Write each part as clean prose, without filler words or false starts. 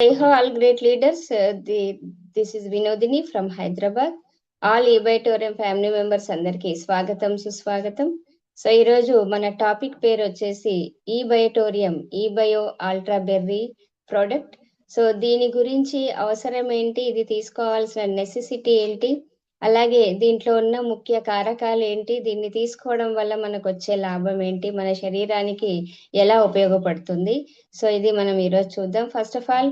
Jai Ho, all great leaders. This is Vinodini from Hyderabad. All eBiotorium family members అందరికి స్వాగతం సుస్వాగతం. So ఈరోజు మన టాపిక్ పేరు వచ్చేసి ఈబయోటోరియం ఈబయో అల్ట్రా బెర్రీ ప్రోడక్ట్. సో దీని గురించి అవసరం ఏంటి, ఇది తీసుకోవాల్సిన నెసెసిటీ ఏంటి, అలాగే దీంట్లో ఉన్న ముఖ్య కారకాలు ఏంటి, దీన్ని తీసుకోవడం వల్ల మనకు వచ్చే లాభం ఏంటి, మన శరీరానికి ఎలా ఉపయోగపడుతుంది. సో ఇది మనం ఈరోజు చూద్దాం. ఫస్ట్ ఆఫ్ ఆల్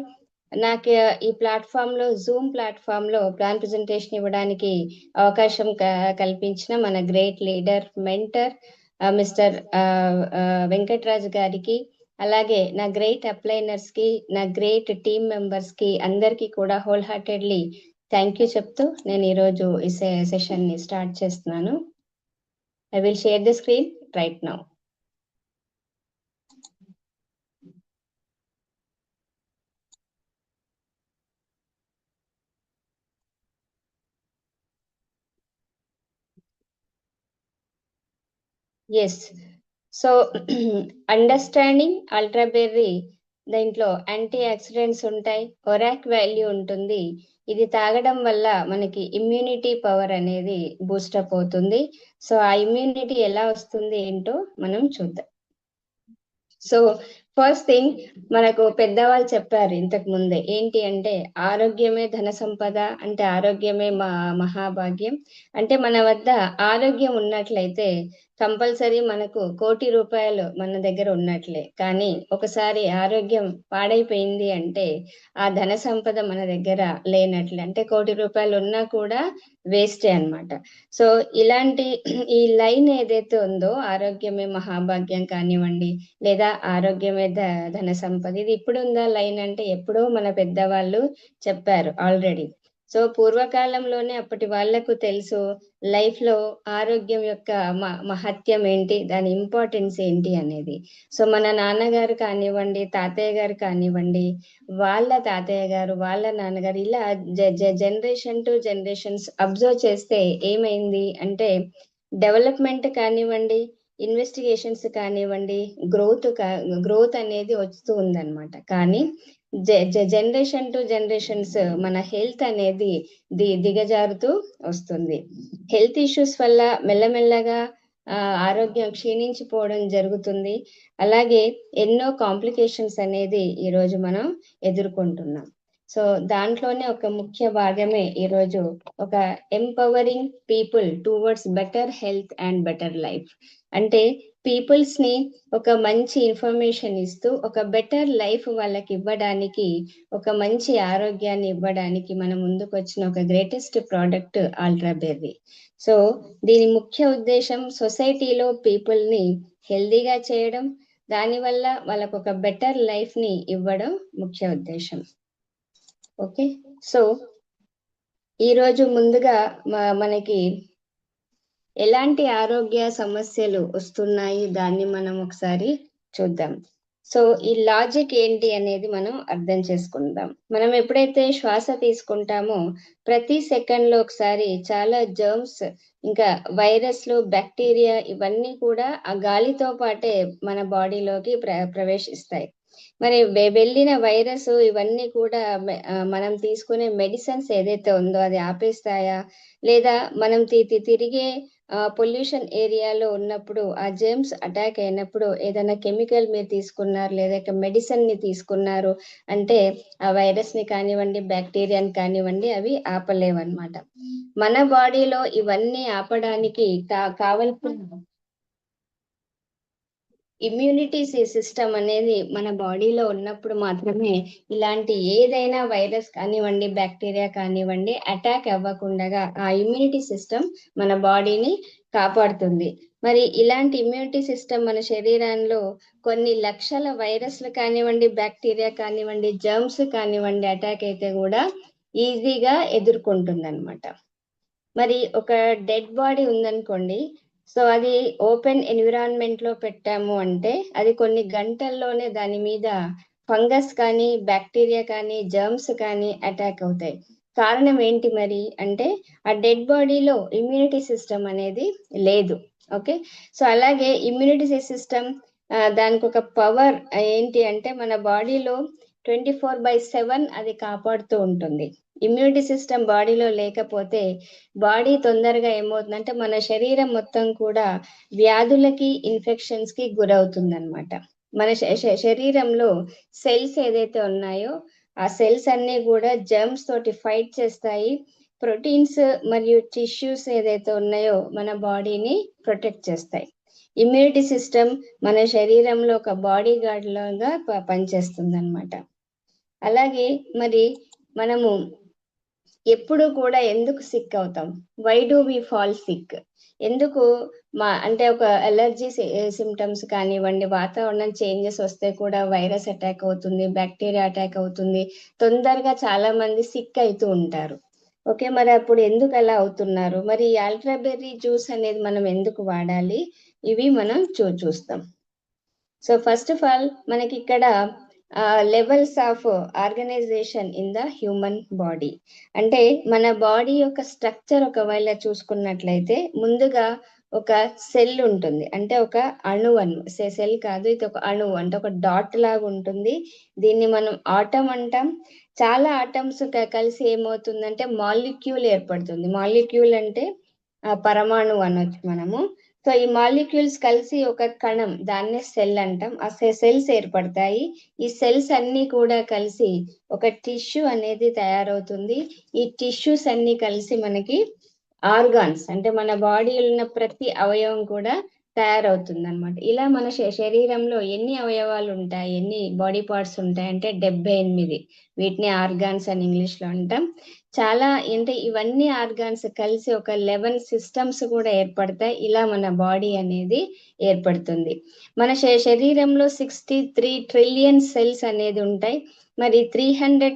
నాకు ఈ ప్లాట్ఫామ్ లో జూమ్ ప్లాట్ఫామ్ లో ప్లాన్ ప్రెజెంటేషన్ ఇవ్వడానికి అవకాశం కల్పించిన మన great leader mentor mister Venkataraju గారికి, అలాగే నా గ్రేట్ అప్లైనర్స్ కి, నా గ్రేట్ టీమ్ మెంబర్స్ కి అందరికీ కూడా హోల్ హార్టెడ్లీ థ్యాంక్ యూ చెప్తూ నేను ఈరోజు ఈ సెషన్ ని స్టార్ట్ చేస్తున్నాను. I will share the screen right now. Yes, so understanding ultra berry, దీంట్లో యాంటీ ఆక్సిడెంట్స్ ఉంటాయి, ఒరాక్ వాల్యూ ఉంటుంది. ఇది తాగడం వల్ల మనకి ఇమ్యూనిటీ పవర్ అనేది బూస్టప్ అవుతుంది. సో ఆ ఇమ్యూనిటీ ఎలా వస్తుంది ఏంటో మనం చూద్దాం. సో ఫస్ట్ థింగ్, మనకు పెద్దవాళ్ళు చెప్పారు ఇంతకు ముందే, ఏంటి అంటే ఆరోగ్యమే ధన సంపద, అంటే ఆరోగ్యమే మహాభాగ్యం. అంటే మన వద్ద ఆరోగ్యం ఉన్నట్లయితే కంపల్సరీ మనకు 1,00,00,000 రూపాయలు మన దగ్గర ఉన్నట్లే. కానీ ఒకసారి ఆరోగ్యం పాడైపోయింది అంటే ఆ ధన సంపద మన దగ్గర లేనట్లే, అంటే 1,00,00,000 రూపాయలు ఉన్నా కూడా వేస్టే అన్నమాట. సో ఇలాంటి ఈ లైన్ ఏదైతే ఉందో, ఆరోగ్యమే మహాభాగ్యం కానివ్వండి, లేదా ఆరోగ్యమే ధన సంపద, ఇది ఇప్పుడు ఉందా లైన్ అంటే ఎప్పుడో మన పెద్దవాళ్ళు చెప్పారు ఆల్రెడీ. సో పూర్వకాలంలోనే అప్పటి వాళ్లకు తెలుసు లైఫ్ లో ఆరోగ్యం యొక్క మహత్యం ఏంటి, దాని ఇంపార్టెన్స్ ఏంటి అనేది. సో మన నాన్నగారు కానివ్వండి, తాతయ్య గారు కానివ్వండి, వాళ్ళ తాతయ్య గారు, వాళ్ళ నాన్నగారు, ఇలా జనరేషన్ టు జనరేషన్స్ అబ్జర్వ్ చేస్తే ఏమైంది అంటే డెవలప్మెంట్ కానివ్వండి, ఇన్వెస్టిగేషన్స్ కానివ్వండి, గ్రోత్ అనేది వస్తూ ఉందన్నమాట. కానీ జనరేషన్ టు జనరేషన్స్ మన హెల్త్ అనేది దిగజారుతూ వస్తుంది. హెల్త్ ఇష్యూస్ వల్ల మెల్లమెల్లగా ఆరోగ్యం క్షీణించిపోవడం జరుగుతుంది. అలాగే ఎన్నో కాంప్లికేషన్స్ అనేది ఈరోజు మనం ఎదుర్కొంటున్నాం. సో దాంట్లోనే ఒక ముఖ్య భాగమే ఈరోజు ఒక empowering people towards better health and better life. అంటే పీపుల్స్ ని ఒక మంచి ఇన్ఫర్మేషన్ ఇస్తూ ఒక బెటర్ లైఫ్ వాళ్ళకి ఇవ్వడానికి, ఒక మంచి ఆరోగ్యాన్ని ఇవ్వడానికి మన ముందుకు వచ్చిన ఒక greatest product ultra berry. So దీని ముఖ్య ఉద్దేశం సొసైటీలో పీపుల్ ని హెల్దీగా చేయడం, దానివల్ల వాళ్ళకు ఒక బెటర్ లైఫ్ ని ఇవ్వడం ముఖ్య ఉద్దేశం. ఓకే, సో ఈరోజు ముందుగా మనకి ఎలాంటి ఆరోగ్య సమస్యలు వస్తున్నాయి దాన్ని మనం ఒకసారి చూద్దాం. సో ఈ లాజిక్ ఏంటి అనేది మనం అర్థం చేసుకుందాం. మనం ఎప్పుడైతే శ్వాస తీసుకుంటామో ప్రతి సెకండ్ లో ఒకసారి చాలా జర్మ్స్, ఇంకా వైరస్లు, బ్యాక్టీరియా, ఇవన్నీ కూడా ఆ గాలితో పాటే మన బాడీలోకి ప్రవేశిస్తాయి. మరి వెళ్ళిన వైరస్ ఇవన్నీ కూడా మనం తీసుకునే మెడిసిన్స్ ఏదైతే ఉందో అది ఆపేస్తాయా, లేదా మనం తిరిగే పొల్యూషన్ ఏరియాలో ఉన్నప్పుడు ఆ జెర్మ్స్ అటాక్ అయినప్పుడు ఏదైనా కెమికల్ మీరు తీసుకున్నారు, లేదా మెడిసిన్ ని తీసుకున్నారు అంటే ఆ వైరస్ ని కానివ్వండి, బ్యాక్టీరియాని కానివ్వండి, అవి ఆపలేవన్నమాట. మన బాడీలో ఇవన్నీ ఆపడానికి కావలసిన ఇమ్యూనిటీ సిస్టమ్ అనేది మన బాడీలో ఉన్నప్పుడు మాత్రమే ఇలాంటి ఏదైనా వైరస్ కానివ్వండి, బ్యాక్టీరియా కానివ్వండి అటాక్ అవ్వకుండా ఆ ఇమ్యూనిటీ సిస్టమ్ మన బాడీని కాపాడుతుంది. మరి ఇలాంటి ఇమ్యూనిటీ సిస్టమ్ మన శరీరంలో కొన్ని లక్షల వైరస్లు కానివ్వండి, బ్యాక్టీరియా కానివ్వండి, జర్మ్స్ కానివ్వండి అటాక్ అయితే కూడా ఈజీగా ఎదుర్కొంటుంది అనమాట. మరి ఒక డెడ్ బాడీ ఉందనుకోండి, సో అది ఓపెన్ ఎన్విరాన్మెంట్ లో పెట్టాము అంటే అది కొన్ని గంటల్లోనే దాని మీద ఫంగస్ కానీ, బ్యాక్టీరియా కానీ, జర్మ్స్ కానీ అటాక్ అవుతాయి. కారణం ఏంటి మరి అంటే ఆ డెడ్ బాడీలో ఇమ్యూనిటీ సిస్టమ్ అనేది లేదు. ఓకే, సో అలాగే ఇమ్యూనిటీ సిస్టమ్ దానికి ఒక పవర్ ఏంటి అంటే మన బాడీలో 24/7 అది కాపాడుతూ ఉంటుంది. ఇమ్యూనిటీ సిస్టమ్ బాడీలో లేకపోతే బాడీ తొందరగా ఏమవుతుందంటే మన శరీరం మొత్తం కూడా వ్యాధులకి ఇన్ఫెక్షన్స్ కి గురవుతుందన్నమాట. మన శరీరంలో సెల్స్ ఏదైతే ఉన్నాయో ఆ సెల్స్ అన్ని కూడా జర్మ్స్ తోటి ఫైట్ చేస్తాయి. ప్రోటీన్స్ మరియు టిష్యూస్ ఏదైతే ఉన్నాయో మన బాడీని ప్రొటెక్ట్ చేస్తాయి. ఇమ్యూనిటీ సిస్టమ్ మన శరీరంలో ఒక బాడీ గార్డ్ లాగా పనిచేస్తుంది అనమాట. అలాగే మరి మనము ఎప్పుడు కూడా ఎందుకు సిక్ అవుతాం? Why do we fall sick? ఎందుకు అంటే ఒక అలర్జీ సిమ్టమ్స్ కానివ్వండి, వాతావరణం చేంజెస్ వస్తే కూడా వైరస్ అటాక్ అవుతుంది, బ్యాక్టీరియా అటాక్ అవుతుంది, తొందరగా చాలా మంది సిక్ అవుతూ ఉంటారు. ఓకే, మరి అప్పుడు ఎందుకు అలా అవుతున్నారు? మరి ఈ ఆల్ట్రాబెర్రీ జ్యూస్ అనేది మనం ఎందుకు వాడాలి? ఇవి మనం చూస్తాం. సో ఫస్ట్ ఆఫ్ ఆల్ మనకి ఇక్కడ levels of organization in the human body. అంటే మన బాడీ యొక్క స్ట్రక్చర్ ఒకవేళ చూసుకున్నట్లయితే ముందుగా ఒక సెల్ ఉంటుంది, అంటే ఒక అణువు సెల్ కాదు, ఇది ఒక అణువు, అంటే ఒక డాట్ లాగా ఉంటుంది. దీన్ని మనం ఆటం అంటాం. చాలా ఆటమ్స్ కలిసి ఏమవుతుందంటే మాలిక్యూల్ ఏర్పడుతుంది. మాలిక్యూల్ అంటే పరమాణువు అనొచ్చు మనము. సో ఈ మాలిక్యూల్స్ కలిసి ఒక కణం, దాన్నే సెల్ అంటాం. ఆ సెల్స్ ఏర్పడతాయి. ఈ సెల్స్ అన్ని కూడా కలిసి ఒక టిష్యూ అనేది తయారవుతుంది. ఈ టిష్యూస్ అన్ని కలిసి మనకి ఆర్గాన్స్, అంటే మన బాడీలో ఉన్న ప్రతి అవయవం కూడా తయారవుతుంది అనమాట. ఇలా మన శరీరంలో ఎన్ని అవయవాలు ఉంటాయి, ఎన్ని బాడీ పార్ట్స్ ఉంటాయి అంటే 78. వీటిని ఆర్గాన్స్ అని ఇంగ్లీష్ లో అంటాం. చాలా అంటే ఇవన్నీ ఆర్గాన్స్ కలిసి ఒక 11 సిస్టమ్స్ కూడా ఏర్పడతాయి. ఇలా మన బాడీ అనేది ఏర్పడుతుంది. మన శరీరంలో 63 ట్రిలియన్ సెల్స్ అనేది ఉంటాయి. మరి 300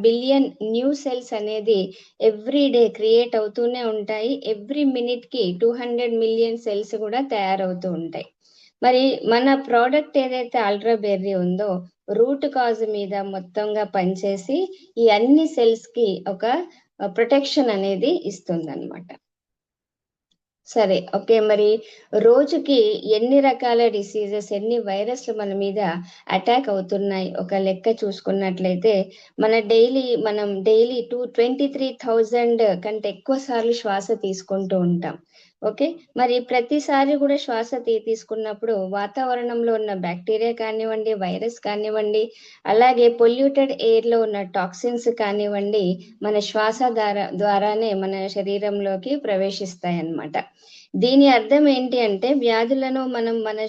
బిలియన్ న్యూ సెల్స్ అనేది ఎవ్రీ డే క్రియేట్ అవుతూనే ఉంటాయి. ఎవ్రీ మినిట్ కి 200 మిలియన్ సెల్స్ కూడా తయారవుతూ ఉంటాయి. మరి మన ప్రోడక్ట్ ఏదైతే ఆల్ట్రాబెర్రీ ఉందో రూట్ కాజ్ మీద మొత్తంగా పనిచేసి ఈ అన్ని సెల్స్ కి ఒక ప్రొటెక్షన్ అనేది ఇస్తుంది అనమాట. సరే, ఓకే, మరి రోజుకి ఎన్ని రకాల డిసీజెస్, ఎన్ని వైరస్లు మన మీద అటాక్ అవుతున్నాయి ఒక లెక్క చూసుకున్నట్లయితే మనం డైలీ 23,000 కంటే ఎక్కువ సార్లు శ్వాస తీసుకుంటూ ఉంటాం. ఓకే, మరి ప్రతిసారి కూడా శ్వాస తీసుకున్నప్పుడు వాతావరణంలో ఉన్న బ్యాక్టీరియా కానివ్వండి, వైరస్ కానివ్వండి, అలాగే పొల్యూటెడ్ ఎయిర్ లో ఉన్న టాక్సిన్స్ కానివ్వండి మన శ్వాస ద్వారానే మన శరీరంలోకి ప్రవేశిస్తాయి అన్నమాట. దీని అర్థం ఏంటి అంటే వ్యాధులను మనం మన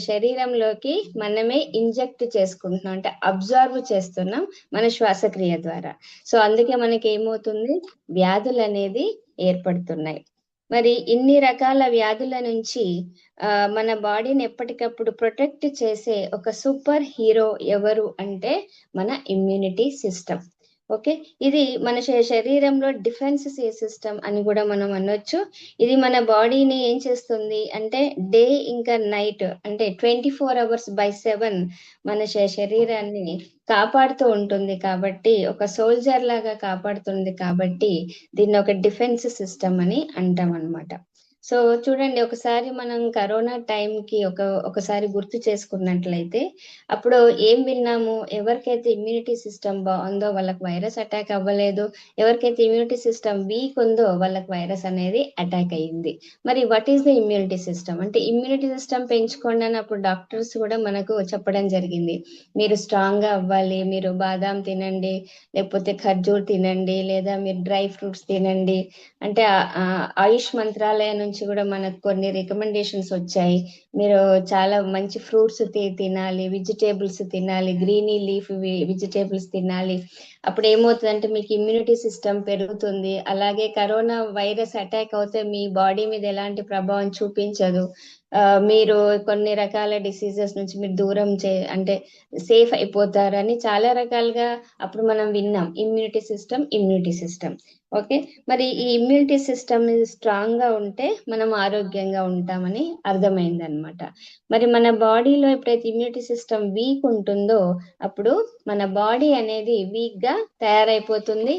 శరీరంలోకి మనమే ఇంజెక్ట్ చేసుకుంటున్నాం, అంటే అబ్జర్వ్ చేస్తున్నాం మన శ్వాసక్రియ ద్వారా. సో అందుకే మనకి ఏమవుతుంది, వ్యాధులు అనేది ఏర్పడుతున్నాయి. మరి ఇన్ని రకాల వ్యాధుల నుంచి మన బాడీని ఎప్పటికప్పుడు ప్రొటెక్ట్ చేసే ఒక సూపర్ హీరో ఎవరు అంటే మన ఇమ్యూనిటీ సిస్టమ్. ఓకే, ఇది మన శరీరంలో డిఫెన్స్ సిస్టమ్ అని కూడా మనం అనొచ్చు. ఇది మన బాడీని ఏం చేస్తుంది అంటే డే ఇంకా నైట్, అంటే 24 hours by 7 మన శరీరాన్ని కాపాడుతూ ఉంటుంది. కాబట్టి ఒక సోల్జర్ లాగా కాపాడుతుంది. కాబట్టి దీన్ని ఒక డిఫెన్స్ సిస్టమ్ అని అంటాం అన్నమాట. సో చూడండి, ఒకసారి మనం కరోనా టైంకి ఒకసారి గుర్తు చేసుకున్నట్లయితే అప్పుడు ఏం విన్నాము, ఎవరికైతే ఇమ్యూనిటీ సిస్టమ్ బాగుందో వాళ్ళకి వైరస్ అటాక్ అవ్వలేదు, ఎవరికైతే ఇమ్యూనిటీ సిస్టమ్ వీక్ ఉందో వాళ్ళకి వైరస్ అనేది అటాక్ అయ్యింది. మరి what is the immunity system అంటే ఇమ్యూనిటీ సిస్టమ్ పెంచుకోండి అని అప్పుడు డాక్టర్స్ కూడా మనకు చెప్పడం జరిగింది. మీరు స్ట్రాంగ్ గా అవ్వాలి, మీరు బాదాం తినండి, లేకపోతే ఖర్జూర్ తినండి, లేదా మీరు డ్రై ఫ్రూట్స్ తినండి. అంటే ఆయుష్ మంత్రాలయం నుంచి కూడా మనకు కొన్ని రికమెండేషన్స్ వచ్చాయి. మీరు చాలా మంచి ఫ్రూట్స్ తినాలి, వెజిటేబుల్స్ తినాలి, గ్రీనీ లీఫ్ వెజిటేబుల్స్ తినాలి. అప్పుడు ఏమవుతుందంటే మీకు ఇమ్యూనిటీ సిస్టమ్ పెరుగుతుంది. అలాగే కరోనా వైరస్ అటాక్ అవుతే మీ బాడీ మీద ఎలాంటి ప్రభావం చూపించదు. మీరు కొన్ని రకాల డిసీజెస్ నుంచి మీరు దూరం అంటే సేఫ్ అయిపోతారని చాలా రకాలుగా అప్పుడు మనం విన్నాం. ఇమ్యూనిటీ సిస్టమ్ ఓకే, మరి ఈ ఇమ్యూనిటీ సిస్టమ్ స్ట్రాంగ్ గా ఉంటే మనం ఆరోగ్యంగా ఉంటామని అర్థమైంది అనమాట. మరి మన బాడీలో ఎప్పుడైతే ఇమ్యూనిటీ సిస్టమ్ వీక్ ఉంటుందో అప్పుడు మన బాడీ అనేది వీక్ గా తయారైపోతుంది.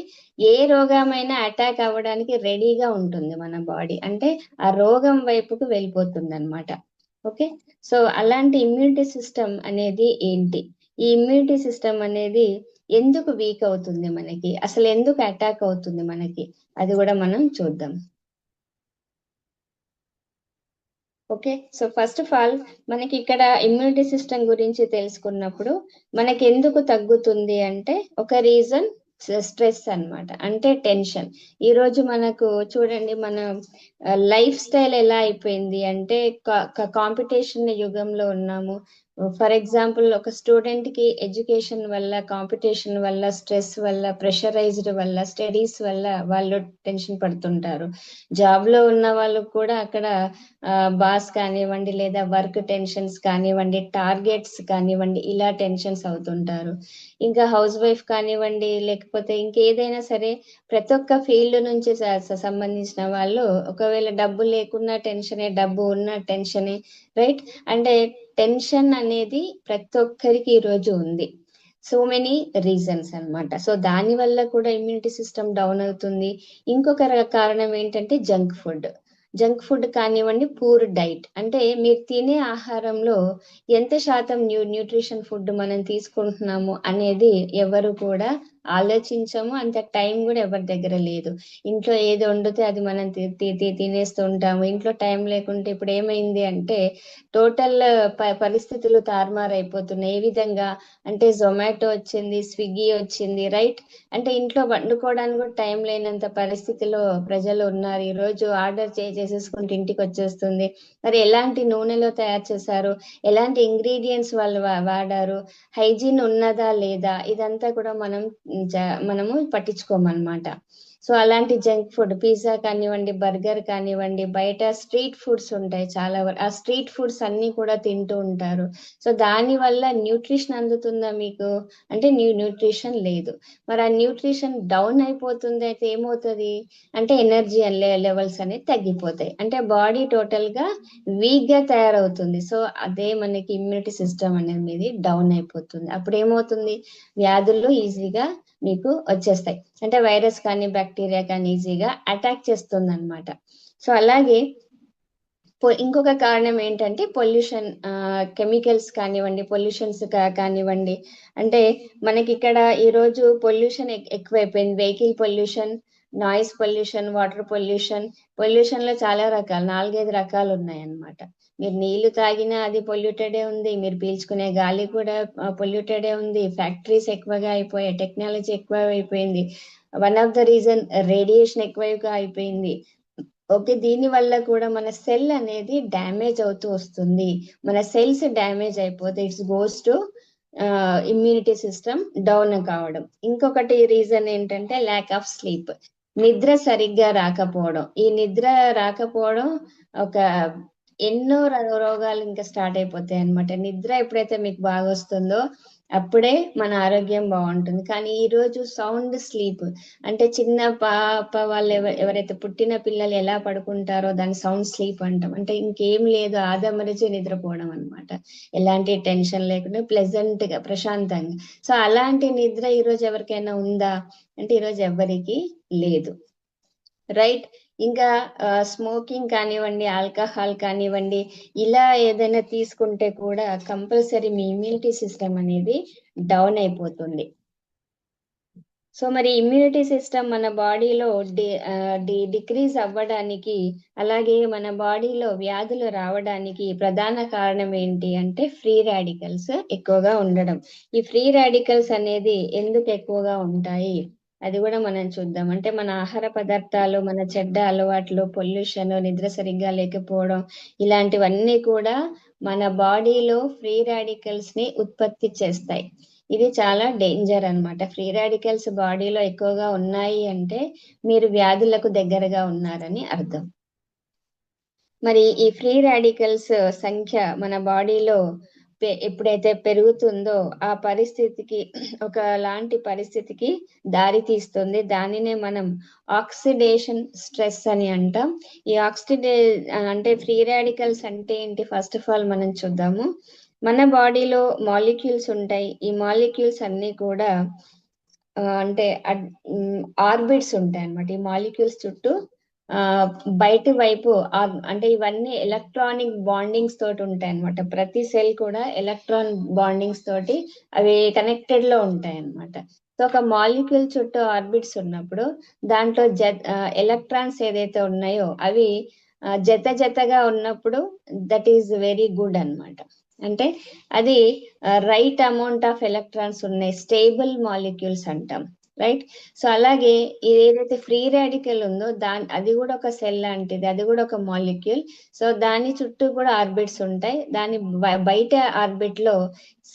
ఏ రోగమైనా అటాక్ అవ్వడానికి రెడీగా ఉంటుంది మన బాడీ, అంటే ఆ రోగం వైపుకు వెళ్ళిపోతుంది అనమాట. ఓకే, సో అలాంటి ఇమ్యూనిటీ సిస్టమ్ అనేది ఏంటి? ఈ ఇమ్యూనిటీ సిస్టమ్ అనేది ఎందుకు వీక్ అవుతుంది మనకి, అసలు ఎందుకు అటాక్ అవుతుంది మనకి, అది కూడా మనం చూద్దాం. Okay, so first of all మనకి ఇక్కడ ఇమ్యూనిటీ సిస్టమ్ గురించి తెలుసుకున్నప్పుడు మనకి ఎందుకు తగ్గుతుంది అంటే ఒక రీజన్ స్ట్రెస్ అన్నమాట, అంటే టెన్షన్. ఈ రోజు మనకు చూడండి, మన లైఫ్ స్టైల్ ఎలా అయిపోయింది అంటే కాంపిటీషన్ యుగంలో ఉన్నాము. ఫర్ ఎగ్జాంపుల్, ఒక స్టూడెంట్ కి ఎడ్యుకేషన్ వల్ల, కాంపిటీషన్ వల్ల, స్ట్రెస్ వల్ల, ప్రెషరైజ్డ్ వల్ల, స్టడీస్ వల్ల వాళ్ళు టెన్షన్ పడుతుంటారు. జాబ్ లో ఉన్న వాళ్ళు కూడా అక్కడ బాస్ కానివ్వండి, లేదా వర్క్ టెన్షన్స్ కానివ్వండి, టార్గెట్స్ కానివ్వండి, ఇలా టెన్షన్స్ అవుతుంటారు. ఇంకా హౌస్ వైఫ్ కానివ్వండి, లేకపోతే ఇంకేదైనా సరే, ప్రతి ఒక్క ఫీల్డ్ నుంచి సంబంధించిన వాళ్ళు, ఒకవేళ డబ్బు లేకున్నా టెన్షనే, డబ్బు ఉన్న టెన్షనే, రైట్? అంటే టెన్షన్ అనేది ప్రతి ఒక్కరికి ఈ రోజు ఉంది. సో మెనీ రీజన్స్ అన్నమాట. సో దాని వల్ల కూడా ఇమ్యూనిటీ సిస్టమ్ డౌన్ అవుతుంది. ఇంకొక కారణం ఏంటంటే జంక్ ఫుడ్. జంక్ ఫుడ్ కానివ్వండి, పూర్ డైట్, అంటే మీరు తినే ఆహారంలో ఎంత శాతం న్యూట్రిషన్ ఫుడ్ మనం తీసుకుంటున్నాము అనేది ఎవరు కూడా ఆలోచించము. అంత టైం కూడా ఎవరి దగ్గర లేదు. ఇంట్లో ఏది వండితే అది మనం తినేస్తూ ఉంటాము. ఇంట్లో టైం లేకుంటే ఇప్పుడు ఏమైంది అంటే టోటల్ పరిస్థితులు తారుమారైపోతున్నాయి. ఏ విధంగా అంటే జొమాటో వచ్చింది, స్విగ్గీ వచ్చింది, రైట్? అంటే ఇంట్లో వండుకోవడానికి కూడా టైం లేనంత పరిస్థితిలో ప్రజలు ఉన్నారు. ఈ రోజు ఆర్డర్ చేసేసుకుంటే ఇంటికి వచ్చేస్తుంది. మరి ఎలాంటి నూనెలో తయారు చేశారు, ఎలాంటి ఇంగ్రీడియంట్స్ వాళ్ళు వాడారు, హైజీన్ ఉన్నదా లేదా, ఇదంతా కూడా మనము పట్టించుకోమన్నమాట. సో అలాంటి జంక్ ఫుడ్, పిజ్జా కానివ్వండి, బర్గర్ కానివ్వండి, బయట స్ట్రీట్ ఫుడ్స్ ఉంటాయి చాలా ఆ స్ట్రీట్ ఫుడ్స్ అన్ని కూడా తింటూ ఉంటారు. సో దాని వల్ల న్యూట్రిషన్ అందుతుందా మీకు అంటే న్యూట్రిషన్ లేదు. మరి ఆ న్యూట్రిషన్ డౌన్ అయిపోతుంది, అయితే ఏమవుతుంది అంటే ఎనర్జీ లెవెల్స్ అనేది తగ్గిపోతాయి. అంటే బాడీ టోటల్ గా వీక్ గా తయారవుతుంది. సో అదే మనకి ఇమ్యూనిటీ సిస్టమ్ అనేది డౌన్ అయిపోతుంది. అప్పుడు ఏమవుతుంది, వ్యాధులు ఈజీగా మీకు వచ్చేస్తాయి. అంటే వైరస్ కానీ బ్యాక్టీరియా కానీ ఈజీగా అటాక్ చేస్తుంది అనమాట. సో అలాగే ఇంకొక కారణం ఏంటంటే పొల్యూషన్, కెమికల్స్ కానివ్వండి, పొల్యూషన్స్ కానివ్వండి. అంటే మనకి ఇక్కడ ఈ రోజు పొల్యూషన్ ఎక్కువైపోయింది. Vehicle pollution, noise pollution, water pollution. Pollution లో చాలా రకాలు, 4-5 రకాలు ఉన్నాయి అన్నమాట. మీరు నీళ్లు తాగినా అది పొల్యూటెడే ఉంది, మీరు పీల్చుకునే గాలి కూడా పొల్యూటెడే ఉంది. ఫ్యాక్టరీస్ ఎక్కువగా అయిపోయాయి, టెక్నాలజీ ఎక్కువ అయిపోయింది. One of the reason radiation ఎక్కువగా అయిపోయింది. ఓకే, దీని వల్ల కూడా మన సెల్ అనేది డ్యామేజ్ అవుతూ వస్తుంది. మన సెల్స్ డ్యామేజ్ అయిపోతే it's goes to immunity system down కావడం. ఇంకొకటి రీజన్ ఏంటంటే ల్యాక్ ఆఫ్ స్లీప్, నిద్ర సరిగ్గా రాకపోవడం. ఈ నిద్ర రాకపోవడం ఒక ఎన్నో రోగాలు ఇంకా స్టార్ట్ అయిపోతాయి అన్నమాట. నిద్ర ఎప్పుడైతే మీకు బాగా వస్తుందో అప్పుడే మన ఆరోగ్యం బాగుంటుంది. కానీ ఈ రోజు సౌండ్ స్లీప్, అంటే చిన్న పాప వాళ్ళు ఎవరైతే పుట్టిన పిల్లలు ఎలా పడుకుంటారో దాన్ని సౌండ్ స్లీప్ అంటాం. అంటే ఇంకేం లేదు, ఆదమరిచి నిద్రపోవడం అన్నమాట. ఎలాంటి టెన్షన్ లేకుండా ప్లెజెంట్ గా, ప్రశాంతంగా. సో అలాంటి నిద్ర ఈ రోజు ఎవరికైనా ఉందా అంటే ఈరోజు ఎవరికి లేదు, రైట్? ఇంకా స్మోకింగ్ కానివ్వండి, ఆల్కహాల్ కానివ్వండి, ఇలా ఏదైనా తీసుకుంటే కూడా కంపల్సరీ మీ ఇమ్యూనిటీ సిస్టమ్ అనేది డౌన్ అయిపోతుంది. సో మరి ఇమ్యూనిటీ సిస్టమ్ మన బాడీలో డిక్రీజ్ అవ్వడానికి, అలాగే మన బాడీలో వ్యాధులు రావడానికి ప్రధాన కారణం ఏంటి అంటే ఫ్రీ రాడికల్స్ ఎక్కువగా ఉండడం. ఈ ఫ్రీ రాడికల్స్ అనేది ఎందుకు ఎక్కువగా ఉంటాయి అది కూడా మనం చూద్దాం. అంటే మన ఆహార పదార్థాలు, మన చెడ్డ అలవాట్లు, పొల్యూషన్, నిద్ర సరిగ్గా లేకపోవడం, ఇలాంటివన్నీ కూడా మన బాడీలో ఫ్రీ రాడికల్స్ ని ఉత్పత్తి చేస్తాయి. ఇది చాలా డేంజర్ అన్నమాట. ఫ్రీ రాడికల్స్ బాడీలో ఎక్కువగా ఉన్నాయి అంటే మీరు వ్యాధులకు దగ్గరగా ఉన్నారని అర్థం. మరి ఈ ఫ్రీ రాడికల్స్ సంఖ్య మన బాడీలో ఎప్పుడైతే పెరుగుతుందో ఆ పరిస్థితికి, ఒక లాంటి పరిస్థితికి దారి తీస్తుంది. దానినే మనం ఆక్సిడేషన్ స్ట్రెస్ అని అంటాం. ఈ అంటే ఫ్రీ రాడికల్స్ అంటే ఏంటి, ఫస్ట్ ఆఫ్ ఆల్ మనం చూద్దాము. మన బాడీలో మాలిక్యూల్స్ ఉంటాయి. ఈ మాలిక్యూల్స్ అన్ని కూడా అంటే ఆర్బిట్స్ ఉంటాయి అన్నమాట. ఈ మాలిక్యూల్స్ చుట్టూ బయటి వైపు అంటే ఇవన్నీ ఎలక్ట్రానిక్ బాండింగ్స్ తోటి ఉంటాయి అనమాట. ప్రతి సెల్ కూడా ఎలక్ట్రాన్ బాండింగ్స్ తోటి అవి కనెక్టెడ్ లో ఉంటాయి అనమాట. సో ఒక మాలిక్యూల్ చుట్టూ ఆర్బిట్స్ ఉన్నప్పుడు దాంట్లో ఎలక్ట్రాన్స్ ఏదైతే ఉన్నాయో అవి జత జతగా ఉన్నప్పుడు దట్ ఈస్ వెరీ గుడ్ అన్నమాట. అంటే అది రైట్ అమౌంట్ ఆఫ్ ఎలక్ట్రాన్స్ ఉన్నాయి, స్టేబుల్ మాలిక్యూల్స్ అంటాం, రైట్. సో అలాగే ఇది ఏదైతే ఫ్రీ రాడికల్ ఉందో అది కూడా ఒక సెల్ లాంటిది, అది కూడా ఒక మాలిక్యూల్. సో దాని చుట్టూ కూడా ఆర్బిట్స్ ఉంటాయి. దాని బయట ఆర్బిట్ లో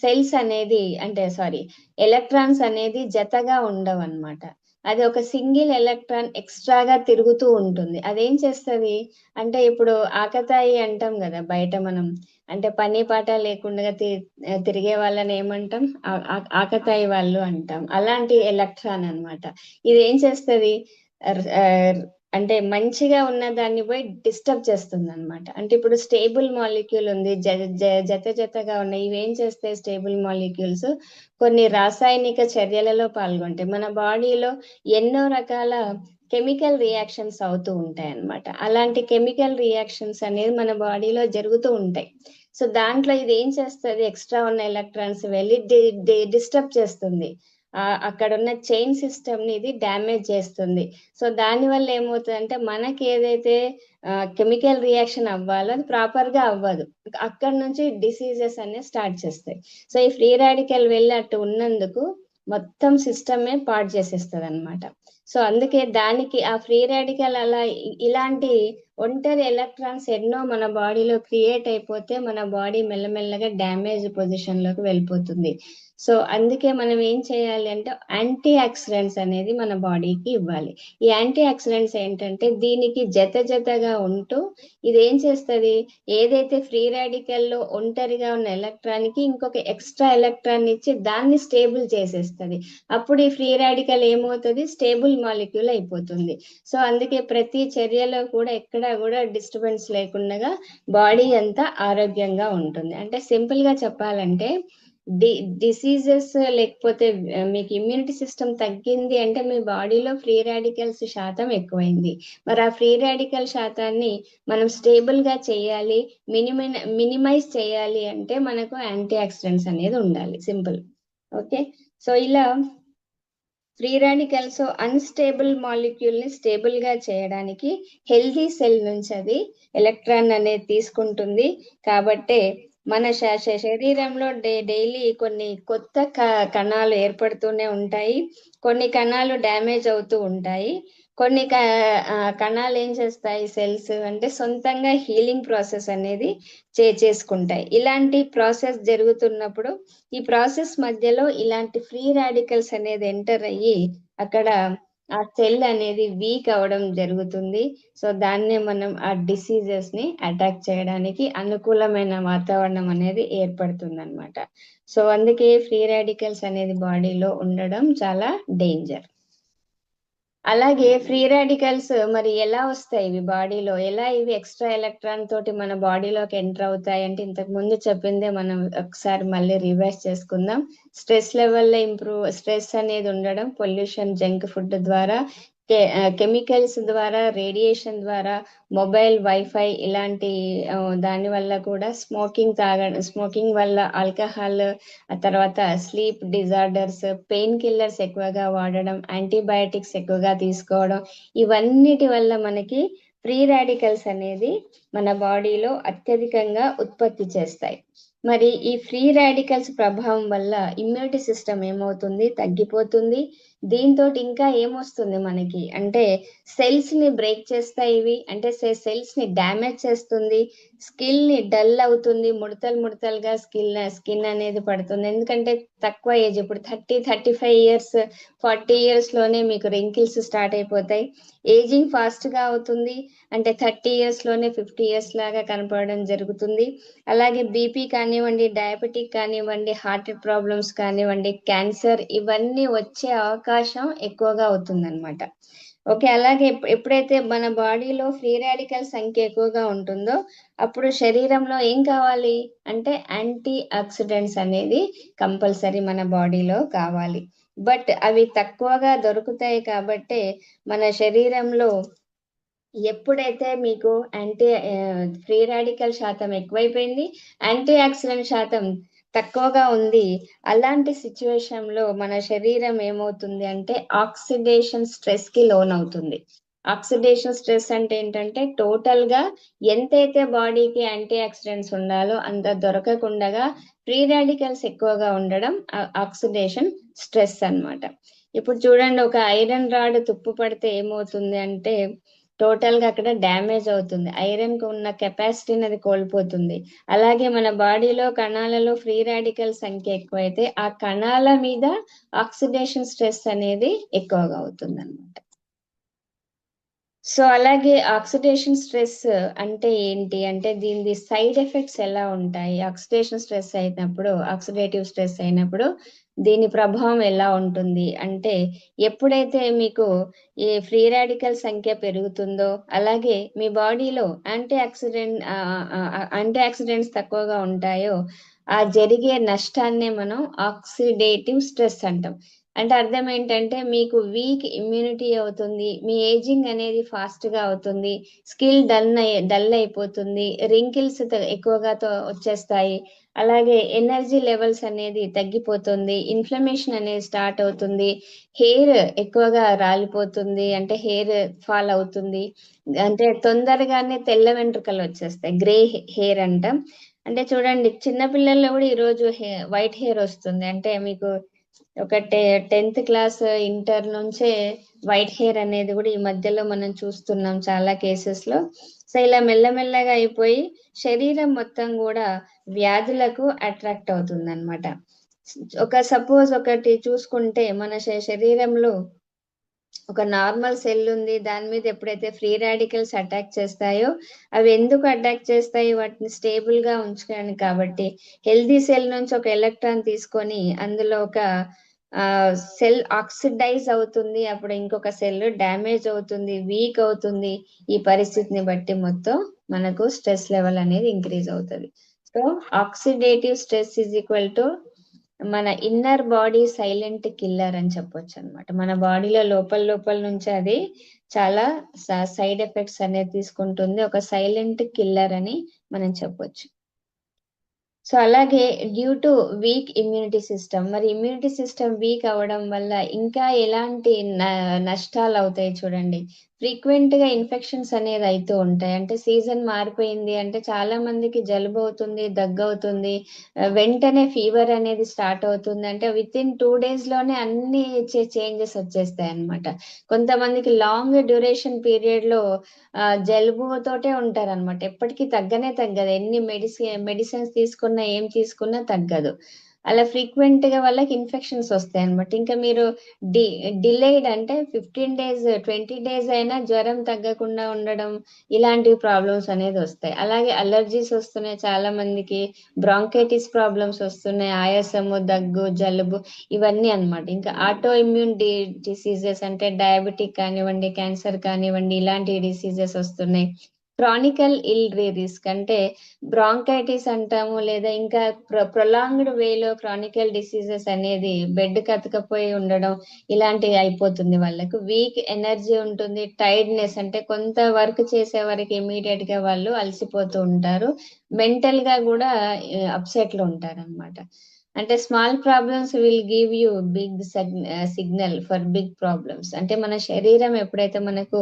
సెల్స్ అనేది అంటే సారీ ఎలక్ట్రాన్స్ అనేది జతగా ఉండవు అన్నమాట. అది ఒక సింగిల్ ఎలక్ట్రాన్ ఎక్స్ట్రాగా తిరుగుతూ ఉంటుంది. అదేం చేస్తుంది అంటే ఇప్పుడు ఆకతాయి అంటాం కదా బయట మనం, అంటే పని పాట లేకుండా తిరిగే వాళ్ళని ఏమంటాం, ఆకతాయి వాళ్ళు అంటాం. అలాంటి ఎలక్ట్రాన్ అన్నమాట. ఇది ఏం చేస్తుంది అంటే మంచిగా ఉన్న దాన్ని పోయి డిస్టర్బ్ చేస్తుంది అనమాట. అంటే ఇప్పుడు స్టేబుల్ మాలిక్యూల్ ఉంది, జత జతగా ఉన్నాయి. ఇవేం చేస్తాయి స్టేబుల్ మాలిక్యూల్స్, కొన్ని రాసాయనిక చర్యలలో పాల్గొంటాయి. మన బాడీలో ఎన్నో రకాల కెమికల్ రియాక్షన్స్ అవుతూ ఉంటాయి అన్నమాట. అలాంటి కెమికల్ రియాక్షన్స్ అనేది మన బాడీలో జరుగుతూ ఉంటాయి. సో దాంట్లో ఇది ఏం చేస్తుంది, ఎక్స్ట్రా ఉన్న ఎలక్ట్రాన్స్ వెళ్ళి డిస్టర్బ్ చేస్తుంది, అక్కడ ఉన్న చైన్ సిస్టమ్ ని ఇది డ్యామేజ్ చేస్తుంది. సో దాని వల్ల ఏమవుతుంది అంటే మనకి ఏదైతే కెమికల్ రియాక్షన్ అవ్వాలో అది ప్రాపర్ గా అవ్వదు. అక్కడ నుంచి డిసీజెస్ అనేవి స్టార్ట్ చేస్తాయి. సో ఈ ఫ్రీ రాడికల్ వెళ్ళి అటు ఉన్నందుకు మొత్తం సిస్టమే పాడు చేసేస్తుంది అనమాట. సో అందుకే దానికి ఆ ఫ్రీ రాడికల్ అలా ఇలాంటి ఒంటరి ఎలక్ట్రాన్స్ ఎన్నో మన బాడీలో క్రియేట్ అయిపోతే మన బాడీ మెల్లమెల్లగా డ్యామేజ్ పొజిషన్ లోకి వెళ్ళిపోతుంది. సో అందుకే మనం ఏం చేయాలి అంటే యాంటీ ఆక్సిడెంట్స్ అనేది మన బాడీకి ఇవ్వాలి. ఈ యాంటీ ఆక్సిడెంట్స్ ఏంటంటే దీనికి జత జతగా ఉంటూ ఇది ఏం చేస్తుంది, ఏదైతే ఫ్రీ రాడికల్ లో ఒంటరిగా ఉన్న ఎలక్ట్రాన్ కి ఇంకొక ఎక్స్ట్రా ఎలక్ట్రాన్ ఇచ్చి దాన్ని స్టేబుల్ చేసేస్తుంది. అప్పుడు ఈ ఫ్రీ రాడికల్ ఏమవుతుంది, స్టేబుల్ మాలిక్యూల్ అయిపోతుంది. సో అందుకే ప్రతి చర్యలో కూడా ఎక్కడా కూడా డిస్టర్బెన్స్ లేకుండా బాడీ అంతా ఆరోగ్యంగా ఉంటుంది. అంటే సింపుల్ గా చెప్పాలంటే డిసీజెస్ లేకపోతే మీకు ఇమ్యూనిటీ సిస్టమ్ తగ్గింది అంటే మీ బాడీలో ఫ్రీ రాడికల్స్ శాతం ఎక్కువైంది. మరి ఆ ఫ్రీ రాడికల్ శాతాన్ని మనం స్టేబుల్ గా చేయాలి, మినిమైజ్ చేయాలి అంటే మనకు యాంటీ ఆక్సిడెంట్స్ అనేది ఉండాలి, సింపుల్. ఓకే. సో ఇలా ఫ్రీ రాడికల్స్ అన్స్టేబుల్ మాలిక్యూల్ ని స్టేబుల్ గా చేయడానికి హెల్దీ సెల్ నుంచి అది ఎలక్ట్రాన్ అనేది తీసుకుంటుంది. కాబట్టే మన శరీరంలో డైలీ కొన్ని కొత్త కణాలు ఏర్పడుతూనే ఉంటాయి, కొన్ని కణాలు డ్యామేజ్ అవుతూ ఉంటాయి, కొన్ని కణాలు ఏం చేస్తాయి, సెల్స్ అంటే సొంతంగా హీలింగ్ ప్రాసెస్ అనేది చేసుకుంటాయి. ఇలాంటి ప్రాసెస్ జరుగుతున్నప్పుడు ఈ ప్రాసెస్ మధ్యలో ఇలాంటి ఫ్రీ రాడికల్స్ అనేది ఎంటర్ అయ్యి అక్కడ ఆ సెల్ అనేది వీక్ అవడం జరుగుతుంది. సో దాన్నే మనం ఆ డిసీజెస్ ని అటాక్ చేయడానికి అనుకూలమైన వాతావరణం అనేది ఏర్పడుతుంది అనమాట. సో అందుకే ఫ్రీ రాడికల్స్ అనేది బాడీలో ఉండడం చాలా డేంజర్. అలాగే ఫ్రీ రాడికల్స్ మరి ఎలా వస్తాయి ఇవి బాడీలో, ఎలా ఇవి ఎక్స్ట్రా ఎలక్ట్రాన్ తోటి మన బాడీలోకి ఎంటర్ అవుతాయి అంటే ఇంతకు ముందు చెప్పిందే మనం ఒకసారి మళ్ళీ రివైజ్ చేసుకుందాం. స్ట్రెస్ లెవెల్ స్ట్రెస్ అనేది ఉండడం, పొల్యూషన్, జంక్ ఫుడ్ ద్వారా, కెమికల్స్ ద్వారా, రేడియేషన్ ద్వారా, మొబైల్, వైఫై ఇలాంటి దాని వల్ల కూడా, స్మోకింగ్ వల్ల, ఆల్కహాల్, ఆ తర్వాత స్లీప్ డిజార్డర్స్, పెయిన్ కిల్లర్స్ ఎక్కువగా వాడడం, యాంటీబయాటిక్స్ ఎక్కువగా తీసుకోవడం, ఇవన్నిటి వల్ల మనకి ఫ్రీ రాడికల్స్ అనేది మన బాడీలో అత్యధికంగా ఉత్పత్తి చేస్తాయి. మరి ఈ ఫ్రీ రాడికల్స్ ప్రభావం వల్ల ఇమ్యూనిటీ సిస్టమ్ ఏమవుతుంది, తగ్గిపోతుంది. దీంతో ఇంకా ఏమొస్తుంది మనకి అంటే సెల్స్ ని బ్రేక్ చేస్తాయి ఇవి, అంటే సెల్స్ ని డ్యామేజ్ చేస్తుంది, స్కిన్ ని డల్ అవుతుంది, ముడతలుగా స్కిన్ అనేది పడుతుంది. ఎందుకంటే తక్కువ ఏజ్, ఇప్పుడు 35 ఇయర్స్ 40 ఇయర్స్ లోనే మీకు రింకిల్స్ స్టార్ట్ అయిపోతాయి. ఏజింగ్ ఫాస్ట్ గా అవుతుంది, అంటే 30 ఇయర్స్ లోనే 50 ఇయర్స్ లాగా కనపడడం జరుగుతుంది. అలాగే బీపీ కానివ్వండి, డయాబెటిక్ కానివ్వండి, హార్ట్ ప్రాబ్లమ్స్ కానివ్వండి, క్యాన్సర్, ఇవన్నీ వచ్చే అవకాశం ఎక్కువగా అవుతుంది అనమాట. ఓకే. అలాగే ఎప్పుడైతే మన బాడీలో ఫ్రీ రాడికల్ సంఖ్య ఎక్కువగా ఉంటుందో అప్పుడు శరీరంలో ఏం కావాలి అంటే యాంటీ ఆక్సిడెంట్స్ అనేది కంపల్సరీ మన బాడీలో కావాలి. బట్ అవి తక్కువగా దొరుకుతాయి కాబట్టి మన శరీరంలో ఎప్పుడైతే మీకు ఫ్రీ రాడికల్ శాతం ఎక్కువైపోయింది, యాంటీ ఆక్సిడెంట్ శాతం తక్కువగా ఉంది, అలాంటి సిచ్యువేషన్ లో మన శరీరం ఏమవుతుంది అంటే ఆక్సిడేషన్ స్ట్రెస్ కి లోన్ అవుతుంది. ఆక్సిడేషన్ స్ట్రెస్ అంటే ఏంటంటే టోటల్ గా ఎంతైతే బాడీకి యాంటీ ఆక్సిడెంట్స్ ఉండాలో అంత దొరకకుండా ఫ్రీ రాడికల్స్ ఎక్కువగా ఉండడం ఆక్సిడేషన్ స్ట్రెస్ అన్నమాట. ఇప్పుడు చూడండి, ఒక ఐరన్ రాడ్ తుప్పు పడితే ఏమవుతుంది అంటే టోటల్ గా అక్కడ డ్యామేజ్ అవుతుంది, ఐరన్ కు ఉన్న కెపాసిటీని అది కోల్పోతుంది. అలాగే మన బాడీలో కణాలలో ఫ్రీ రాడికల్ సంఖ్య ఎక్కువైతే ఆ కణాల మీద ఆక్సిడేషన్ స్ట్రెస్ అనేది ఎక్కువగా అవుతుంది అనమాట. సో అలాగే ఆక్సిడేషన్ స్ట్రెస్ అంటే ఏంటి అంటే దీని సైడ్ ఎఫెక్ట్స్ ఎలా ఉంటాయి, ఆక్సిడేషన్ స్ట్రెస్ అయినప్పుడు, ఆక్సిడేటివ్ స్ట్రెస్ అయినప్పుడు దీని ప్రభావం ఎలా ఉంటుంది అంటే ఎప్పుడైతే మీకు ఈ ఫ్రీ రాడికల్ సంఖ్య పెరుగుతుందో అలాగే మీ బాడీలో యాంటీ ఆక్సిడెంట్స్ తక్కువగా ఉంటాయో ఆ జరిగే నష్టాన్నే మనం ఆక్సిడేటివ్ స్ట్రెస్ అంటాం. అంటే అర్థం ఏంటంటే మీకు వీక్ ఇమ్యూనిటీ అవుతుంది, మీ ఏజింగ్ అనేది ఫాస్ట్ గా అవుతుంది, స్కిల్ డల్ అయిపోతుంది, రింకిల్స్ ఎక్కువగా వచ్చేస్తాయి, అలాగే ఎనర్జీ లెవెల్స్ అనేది తగ్గిపోతుంది, ఇన్ఫ్లమేషన్ అనేది స్టార్ట్ అవుతుంది, హెయిర్ ఎక్కువగా రాలిపోతుంది, అంటే హెయిర్ ఫాల్ అవుతుంది, అంటే తొందరగానే తెల్ల వెంట్రుకలు వచ్చేస్తాయి, గ్రే హెయిర్ అంటాం. అంటే చూడండి, చిన్న పిల్లల్లో కూడా ఈరోజు వైట్ హెయిర్ వస్తుంది, అంటే మీకు ఒక 10th క్లాస్ ఇంటర్ నుంచే వైట్ హెయిర్ అనేది కూడా ఈ మధ్యలో మనం చూస్తున్నాం చాలా కేసెస్ లో. సో ఇలా మెల్లమెల్లగా అయిపోయి శరీరం మొత్తం కూడా వ్యాధులకు అట్రాక్ట్ అవుతుంది అనమాట. సపోజ్ ఒకటి చూసుకుంటే మన శరీరంలో ఒక నార్మల్ సెల్ ఉంది, దాని మీద ఎప్పుడైతే ఫ్రీ రాడికల్స్ అటాక్ చేస్తాయో అవి ఎందుకు అటాక్ చేస్తాయి, వాటిని స్టేబుల్ గా ఉంచడానికి. కాబట్టి హెల్దీ సెల్ నుంచి ఒక ఎలక్ట్రాన్ తీసుకొని అందులో ఒక సెల్ ఆక్సిడైజ్ అవుతుంది, అప్పుడు ఇంకొక సెల్ డ్యామేజ్ అవుతుంది, వీక్ అవుతుంది. ఈ పరిస్థితిని బట్టి మొత్తం మనకు స్ట్రెస్ లెవెల్ అనేది ఇంక్రీజ్ అవుతుంది. So oxidative stress is equal to మన ఇన్నర్ బాడీ సైలెంట్ కిల్లర్ అని చెప్పొచ్చు అనమాట. మన బాడీలో లోపల లోపల నుంచి అది చాలా సైడ్ ఎఫెక్ట్స్ అనేది తీసుకుంటుంది, ఒక సైలెంట్ కిల్లర్ అని మనం చెప్పొచ్చు. సో అలాగే due to week immunity system, మరి ఇమ్యూనిటీ సిస్టమ్ వీక్ అవ్వడం వల్ల ఇంకా ఎలాంటి నష్టాలు అవుతాయి చూడండి. ఫ్రీక్వెంట్ గా ఇన్ఫెక్షన్స్ అనేది అవుతూ ఉంటాయి, అంటే సీజన్ మారిపోయింది అంటే చాలా మందికి జలుబు అవుతుంది, దగ్గు అవుతుంది, వెంటనే ఫీవర్ అనేది స్టార్ట్ అవుతుంది, అంటే విత్ ఇన్ 2 days లోనే అన్ని చేంజెస్ వచ్చేస్తాయి అన్నమాట. కొంతమందికి లాంగ్ డ్యూరేషన్ పీరియడ్ లో జలుబుతోటే ఉంటారన్నమాట, ఎప్పటికీ తగ్గదు, ఎన్ని మెడిసిన్స్ తీసుకున్నా ఏం తీసుకున్నా తగ్గదు. అలా ఫ్రీక్వెంట్ గా వాళ్ళకి ఇన్ఫెక్షన్స్ వస్తాయి అనమాట. ఇంకా మీరు డిలేడ్ అంటే 15 days 20 days అయినా జ్వరం తగ్గకుండా ఉండడం, ఇలాంటి ప్రాబ్లమ్స్ అనేది వస్తాయి. అలాగే అలర్జీస్ వస్తున్నాయి చాలా మందికి, బ్రాంకైటిస్ ప్రాబ్లమ్స్ వస్తున్నాయి, ఆయాసము, దగ్గు, జలుబు, ఇవన్నీ అన్నమాట. ఇంకా ఆటో ఇమ్యూన్ డిసీజెస్ అంటే డయాబెటిక్ కానివ్వండి, క్యాన్సర్ కానివ్వండి, ఇలాంటి డిసీజెస్ వస్తున్నాయి. క్రానికల్ రిస్క్ అంటే బ్రాంకైటిస్ అంటాము, లేదా ఇంకా ప్రొలాంగ్డ్ వేలో క్రానికల్ డిసీజెస్ అనేది బెడ్ కతకపోయి ఉండడం, ఇలాంటివి అయిపోతుంది. వాళ్ళకు వీక్ ఎనర్జీ ఉంటుంది, టైర్డ్నెస్ అంటే కొంత వర్క్ చేసే వరకు ఇమీడియట్ గా వాళ్ళు అలసిపోతూ ఉంటారు, మెంటల్ గా కూడా అప్సెట్ లో ఉంటారు అనమాట. అంటే small problems will give you big signal for big problems. అంటే మన శరీరం ఎప్పుడైతే మనకు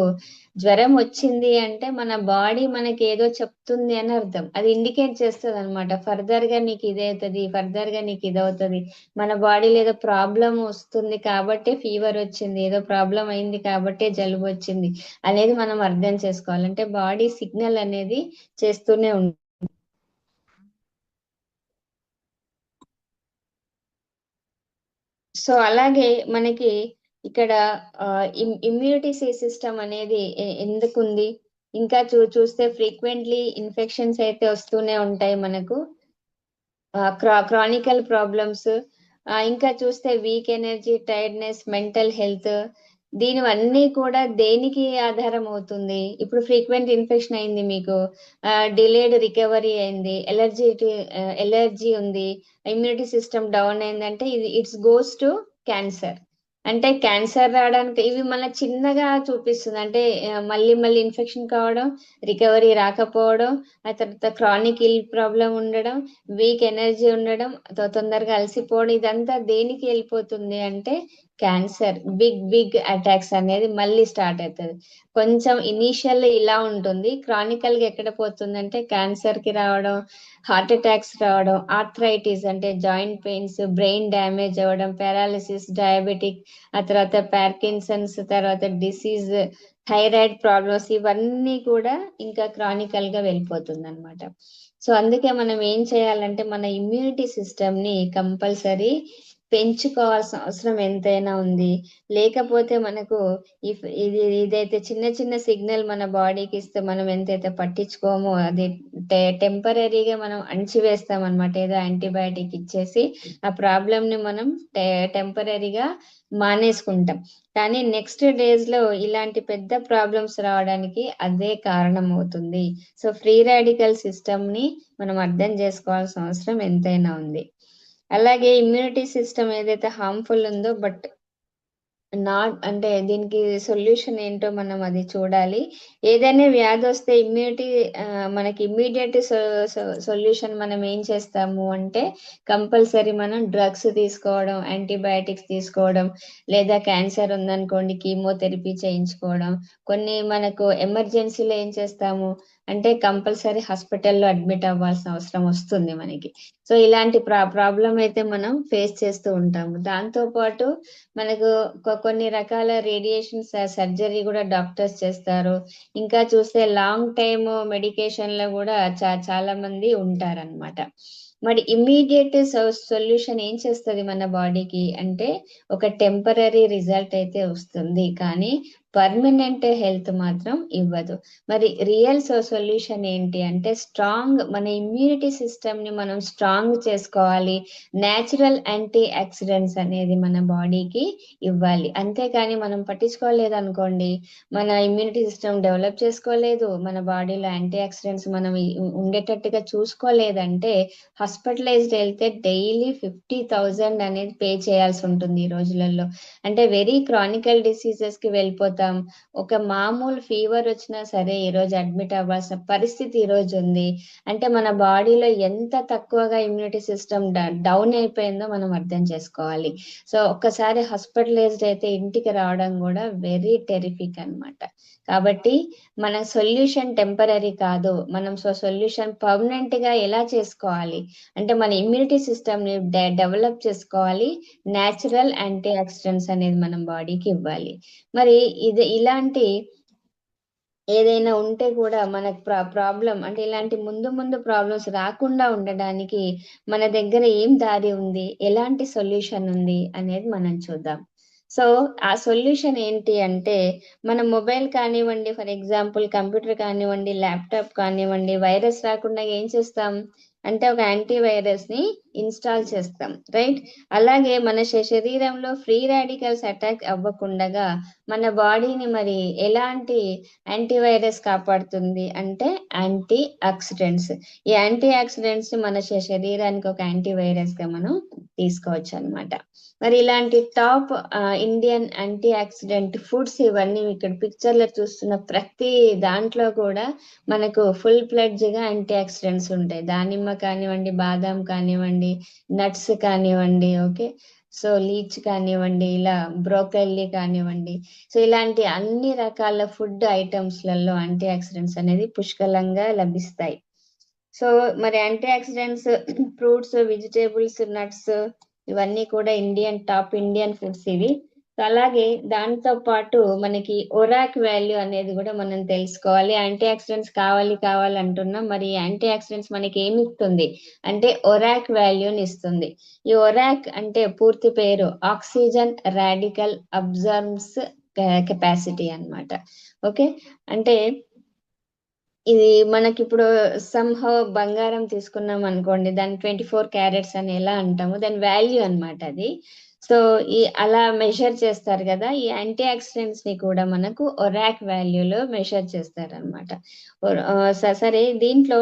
జ్వరం వచ్చింది అంటే మన బాడీ మనకి ఏదో చెప్తుంది అని అర్థం, అది ఇండికేట్ చేస్తుంది అనమాట, ఫర్దర్ గా నీకు ఇదే అవుతుంది, ఫర్దర్ గా నీకు ఇది అవుతుంది, మన బాడీలో ఏదో ప్రాబ్లం వస్తుంది కాబట్టి ఫీవర్ వచ్చింది, ఏదో ప్రాబ్లం అయింది కాబట్టి జలుబు వచ్చింది అనేది మనం అర్థం చేసుకోవాలి. అంటే బాడీ సిగ్నల్ అనేది చేస్తూనే ఉంటుంది. సో అలాగే మనకి ఇక్కడ ఇమ్యూనిటీ సిస్టమ్ అనేది ఎందుకు ఉంది, ఇంకా చూస్తే ఫ్రీక్వెంట్లీ ఇన్ఫెక్షన్స్ అయితే వస్తూనే ఉంటాయి మనకు, క్రానికల్ ప్రాబ్లమ్స్, ఇంకా చూస్తే weak energy, tiredness, mental health, దీనివన్నీ కూడా దేనికి ఆధారం అవుతుంది. ఇప్పుడు ఫ్రీక్వెంట్ ఇన్ఫెక్షన్ అయింది మీకు, డిలేడ్ రికవరీ అయింది, ఎలర్జీ ఉంది, ఇమ్యూనిటీ సిస్టమ్ డౌన్ అయిందంటే ఇది ఇట్స్ గోస్ టు క్యాన్సర్. అంటే క్యాన్సర్ రావడానికి ఇవి మన చిన్నగా చూపిస్తుంది. అంటే మళ్ళీ మళ్ళీ ఇన్ఫెక్షన్ కావడం, రికవరీ రాకపోవడం, ఆ తర్వాత క్రానిక్ ఇల్ ప్రాబ్లం ఉండడం, వీక్ ఎనర్జీ ఉండడం, తొందరగా అలసిపోవడం, ఇదంతా దేనికి వెళ్ళిపోతుంది అంటే క్యాన్సర్ బిగ్ బిగ్ అటాక్స్ అనేది మళ్ళీ స్టార్ట్ అవుతుంది. కొంచెం ఇనీషియల్ ఇలా ఉంటుంది, క్రానికల్ గా ఎక్కడ పోతుందంటే క్యాన్సర్ కి రావడం, హార్ట్ అటాక్స్ రావడం, ఆర్థరైటిస్ అంటే జాయింట్ పెయిన్స్, బ్రెయిన్ డ్యామేజ్ అవ్వడం, పారాలిసిస్, డయాబెటిక్, ఆ తర్వాత పార్కిన్సన్స్, తర్వాత డిసీజ్, థైరాయిడ్ ప్రాబ్లమ్స్, ఇవన్నీ కూడా ఇంకా క్రానికల్ గా వెళ్ళిపోతుంది అనమాట. సో అందుకే మనం ఏం చేయాలంటే మన ఇమ్యూనిటీ సిస్టమ్ ని కంపల్సరీ పెంచుకోవాల్సిన అవసరం ఎంతైనా ఉంది. లేకపోతే మనకు ఇదైతే చిన్న చిన్న సిగ్నల్ మన బాడీకి ఇస్తే మనం ఎంతైతే పట్టించుకోమో అది టెంపరీగా మనం అణిచివేస్తాం అనమాట. ఏదో యాంటీబయాటిక్ ఇచ్చేసి ఆ ప్రాబ్లమ్ ని మనం టెంపరీగా మానేసుకుంటాం. కానీ నెక్స్ట్ డేస్ లో ఇలాంటి పెద్ద ప్రాబ్లమ్స్ రావడానికి అదే కారణం అవుతుంది. సో ఫ్రీ రాడికల్ సిస్టమ్ ని మనం అర్థం చేసుకోవాల్సిన అవసరం ఎంతైనా ఉంది. అలాగే ఇమ్యూనిటీ సిస్టమ్ ఏదైతే హార్మ్ఫుల్ ఉందో, బట్ నాట్ అంటే దీనికి సొల్యూషన్ ఏంటో మనం అది చూడాలి. ఏదైనా వ్యాధి వస్తే ఇమ్యూనిటీ మనకి ఇమ్మీడియట్ సొల్యూషన్ మనం ఏం చేస్తాము అంటే కంపల్సరీ మనం డ్రగ్స్ తీసుకోవడం, యాంటీబయాటిక్స్ తీసుకోవడం, లేదా క్యాన్సర్ ఉందనుకోండి కీమోథెరపీ చేయించుకోవడం. కొన్ని మనకు ఎమర్జెన్సీలో ఏం చేస్తాము అంటే కంపల్సరీ హాస్పిటల్లో అడ్మిట్ అవ్వాల్సిన అవసరం వస్తుంది మనకి. సో ఇలాంటి ప్రాబ్లం అయితే మనం ఫేస్ చేస్తూ ఉంటాము. దాంతో పాటు మనకు కొన్ని రకాల రేడియేషన్ సర్జరీ కూడా డాక్టర్స్ చేస్తారు. ఇంకా చూస్తే లాంగ్ టైమ్ మెడికేషన్ లో కూడా చాలా మంది ఉంటారన్నమాట. మరి ఇమ్మీడియట్ సొల్యూషన్ ఏం చేస్తుంది మన బాడీకి అంటే ఒక టెంపరీ రిజల్ట్ అయితే వస్తుంది, కానీ పర్మనెంట్ హెల్త్ మాత్రం ఇవ్వదు. మరి రియల్ సొల్యూషన్ ఏంటి అంటే స్ట్రాంగ్ మన ఇమ్యూనిటీ సిస్టమ్ ని మనం స్ట్రాంగ్ చేసుకోవాలి. నేచురల్ యాంటీ ఆక్సిడెంట్స్ అనేది మన బాడీకి ఇవ్వాలి. అంతేకాని మనం పట్టించుకోలేదు అనుకోండి, మన ఇమ్యూనిటీ సిస్టమ్ డెవలప్ చేసుకోలేదు, మన బాడీలో యాంటీ ఆక్సిడెంట్స్ మనం ఉండేటట్టుగా చూసుకోలేదంటే హాస్పిటలైజ్డ్ వెళ్తే డైలీ 50,000 అనేది పే చేయాల్సి ఉంటుంది ఈ రోజులలో. అంటే వెరీ క్రానికల్ డిసీజెస్ కి వెళ్ళిపోతాం. ఒక మామూలు ఫీవర్ వచ్చినా సరే ఈ రోజు అడ్మిట్ అవ్వాల్సిన పరిస్థితి ఈ రోజు ఉంది. అంటే మన బాడీలో ఎంత తక్కువగా ఇమ్యూనిటీ సిస్టమ్ డౌన్ అయిపోయిందో మనం అర్థం చేసుకోవాలి. సో ఒక్కసారి హాస్పిటలైజ్డ్ అయితే ఇంటికి రావడం కూడా వెరీ టెరిఫిక్ అన్నమాట. కాబట్టి మన సొల్యూషన్ టెంపరీ కాదు, మనం సొల్యూషన్ పర్మనెంట్ గా ఎలా చేసుకోవాలి అంటే మన ఇమ్యూనిటీ సిస్టమ్ ని డెవలప్ చేసుకోవాలి. న్యాచురల్ యాంటీ ఆక్సిడెంట్స్ అనేది మనం బాడీకి ఇవ్వాలి. మరి ఇలాంటి ఏదైనా ఉంటే కూడా మనకు ప్రాబ్లం అంటే ఇలాంటి ముందు ముందు ప్రాబ్లమ్స్ రాకుండా ఉండడానికి మన దగ్గర ఏం దారి ఉంది, ఎలాంటి సొల్యూషన్ ఉంది అనేది మనం చూద్దాం. సో ఆ సొల్యూషన్ ఏంటి అంటే మన మొబైల్ కానివ్వండి, ఫర్ ఎగ్జాంపుల్ కంప్యూటర్ కానివ్వండి, ల్యాప్టాప్ కానివ్వండి, వైరస్ రాకుండా ఏం చేస్తాం అంటే ఒక యాంటీవైరస్ ని ఇన్స్టాల్ చేస్తాం, రైట్? అలాగే మన శరీరంలో ఫ్రీ రాడికల్స్ అటాక్ అవ్వకుండా మన బాడీని మరి ఎలాంటి యాంటీవైరస్ కాపాడుతుంది అంటే యాంటీ ఆక్సిడెంట్స్. ఈ యాంటీ ఆక్సిడెంట్స్ మన శరీరానికి ఒక యాంటీవైరస్ గా మనం తీసుకోవచ్చు అన్నమాట. మరి ఇలాంటి top Indian anti oxidant foods ఇవన్నీ ఇక్కడ పిక్చర్ లో చూస్తున్న ప్రతి దాంట్లో కూడా మనకు ఫుల్ ప్లెడ్జ్ గా యాంటీ ఆక్సిడెంట్స్ ఉంటాయి. దానిమ్మ కానివ్వండి, బాదాం కానివ్వండి, నట్స్ కానివ్వండి, ఓకే, సో లీచ్ కానివ్వండి, ఇలా బ్రోకల్లీ కానివ్వండి, సో ఇలాంటి అన్ని రకాల ఫుడ్ ఐటమ్స్ లలో యాంటీ ఆక్సిడెంట్స్ అనేది పుష్కలంగా లభిస్తాయి. సో మరి antioxidants fruits, vegetables, nuts ఇవన్నీ కూడా టాప్ ఇండియన్ ఫుడ్స్ ఇవి. సో అలాగే దాంతో పాటు మనకి ఒరాక్ వాల్యూ అనేది కూడా మనం తెలుసుకోవాలి. యాంటీ ఆక్సిడెంట్స్ కావాలి అంటున్నాం, మరి యాంటీ ఆక్సిడెంట్స్ మనకి ఏమి ఇస్తుంది అంటే ఒరాక్ వాల్యూని ఇస్తుంది. ఈ ఒరాక్ అంటే పూర్తి పేరు ఆక్సిజన్ రాడికల్ అబ్జర్బ్స్ కెపాసిటీ అన్నమాట. ఓకే, అంటే ఇది మనకి ఇప్పుడు సంహౌ బంగారం తీసుకున్నాం అనుకోండి, దాని 24 క్యారెట్స్ అని ఎలా అంటాము, దాని వాల్యూ అన్నమాట అది. సో ఈ అలా మెజర్ చేస్తారు కదా, ఈ యాంటీ ఆక్సిడెంట్స్ ని కూడా మనకు ఒరాక్ వాల్యూలో మెజర్ చేస్తారనమాట. సరే, దీంట్లో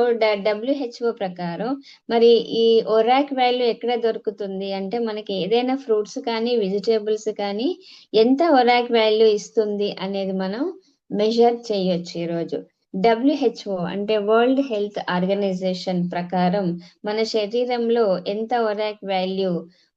డబ్ల్యూహెచ్ఓ ప్రకారం మరి ఈ ఒరాక్ వాల్యూ ఎక్కడ దొరుకుతుంది అంటే, మనకి ఏదైనా ఫ్రూట్స్ కానీ వెజిటేబుల్స్ కానీ ఎంత ఒరాక్ వాల్యూ ఇస్తుంది అనేది మనం మెజర్ చేయొచ్చు ఈరోజు. డబ్ల్యూహెచ్ఓ అంటే వరల్డ్ హెల్త్ ఆర్గనైజేషన్ ప్రకారం మన శరీరంలో ఎంత ఒరాక్ వాల్యూ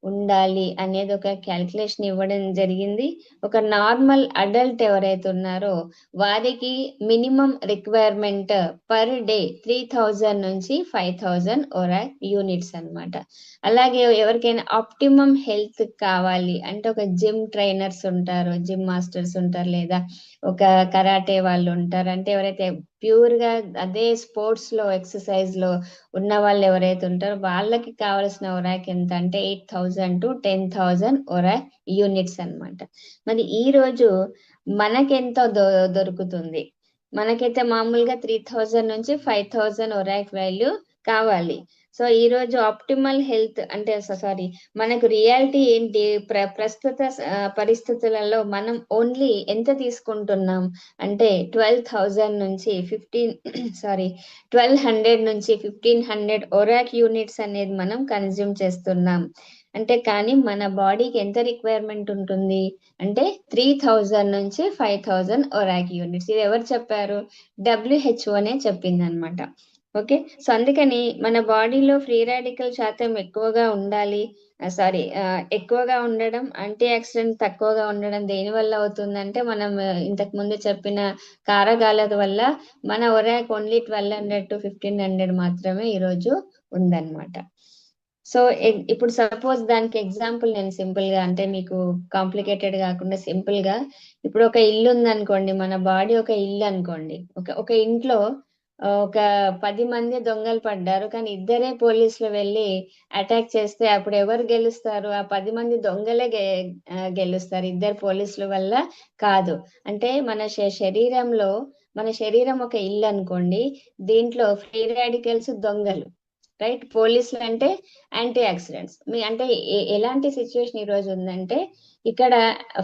ఉండాలి అనేది ఒక క్యాల్కులేషన్ ఇవ్వడం జరిగింది. ఒక నార్మల్ అడల్ట్ ఎవరైతే ఉన్నారో వారికి మినిమం రిక్వైర్మెంట్ పర్ డే 3000 నుంచి 5000 ఒరాక్ యూనిట్స్ అన్నమాట. అలాగే ఎవరికైనా ఆప్టిమం హెల్త్ కావాలి అంటే, ఒక జిమ్ ట్రైనర్స్ ఉంటారు, జిమ్ మాస్టర్స్ ఉంటారు, లేదా ఒక కరాటే వాళ్ళు ఉంటారు, అంటే ఎవరైతే ప్యూర్ గా అదే స్పోర్ట్స్ లో ఎక్సర్సైజ్ లో ఉన్న వాళ్ళు ఎవరైతే ఉంటారో వాళ్ళకి కావాల్సిన ఒరాక్ ఎంత అంటే 8000 టు 10,000 ఒరాక్ యూనిట్స్ అన్నమాట. మరి ఈ రోజు మనకెంత దొరుకుతుంది? మనకైతే మామూలుగా 3000 నుంచి 5000 ఒరాక్ వాల్యూ కావాలి. సో ఈ రోజు ఆప్టిమల్ హెల్త్ అంటే, సారీ, మనకు రియాలిటీ ఏంటి? ప్రస్తుత పరిస్థితులలో మనం ఓన్లీ ఎంత తీసుకుంటున్నాం అంటే 12,000 నుంచి 1200 నుంచి 1500 ఒరాక్ యూనిట్స్ అనేది మనం కన్జ్యూమ్ చేస్తున్నాం. అంటే కానీ మన బాడీకి ఎంత రిక్వైర్మెంట్ ఉంటుంది అంటే 3000 నుంచి 5000 ఒరాక్ యూనిట్స్. ఇది ఎవరు చెప్పారు? డబ్ల్యూహెచ్ఓనే చెప్పింది అనమాట. ఓకే, సో అందుకని మన బాడీలో ఫ్రీ రాడికల్ శాతం ఎక్కువగా ఉండాలి, ఎక్కువగా ఉండడం, యాంటీ ఆక్సిడెంట్ తక్కువగా ఉండడం దేని వల్ల అవుతుందంటే, మనం ఇంతకు ముందు చెప్పిన కారకాల వల్ల మన ఒరాక్ ఓన్లీ 1200 టు 1500 మాత్రమే ఈరోజు ఉందన్నమాట. సో ఇప్పుడు సపోజ్ దానికి ఎగ్జాంపుల్ నేను సింపుల్ గా, అంటే మీకు కాంప్లికేటెడ్ కాకుండా సింపుల్ గా, ఇప్పుడు ఒక ఇల్లు ఉందనుకోండి, మన బాడీ ఒక ఇల్లు అనుకోండి. ఒక ఇంట్లో ఒక 10 మంది దొంగలు పడ్డారు, కానీ ఇద్దరే పోలీసులు వెళ్ళి అటాక్ చేస్తే అప్పుడు ఎవరు గెలుస్తారు? ఆ 10 మంది దొంగలే గెలుస్తారు, ఇద్దరు పోలీసుల వల్ల కాదు. అంటే మన శరీరం ఒక ఇల్లు అనుకోండి, దీంట్లో ఫ్రీ రాడికల్స్ దొంగలు, రైట్? పోలీసులు అంటే యాంటీ ఆక్సిడెంట్స్. అంటే ఎలాంటి సిచ్యువేషన్ ఈ రోజు ఉందంటే, ఇక్కడ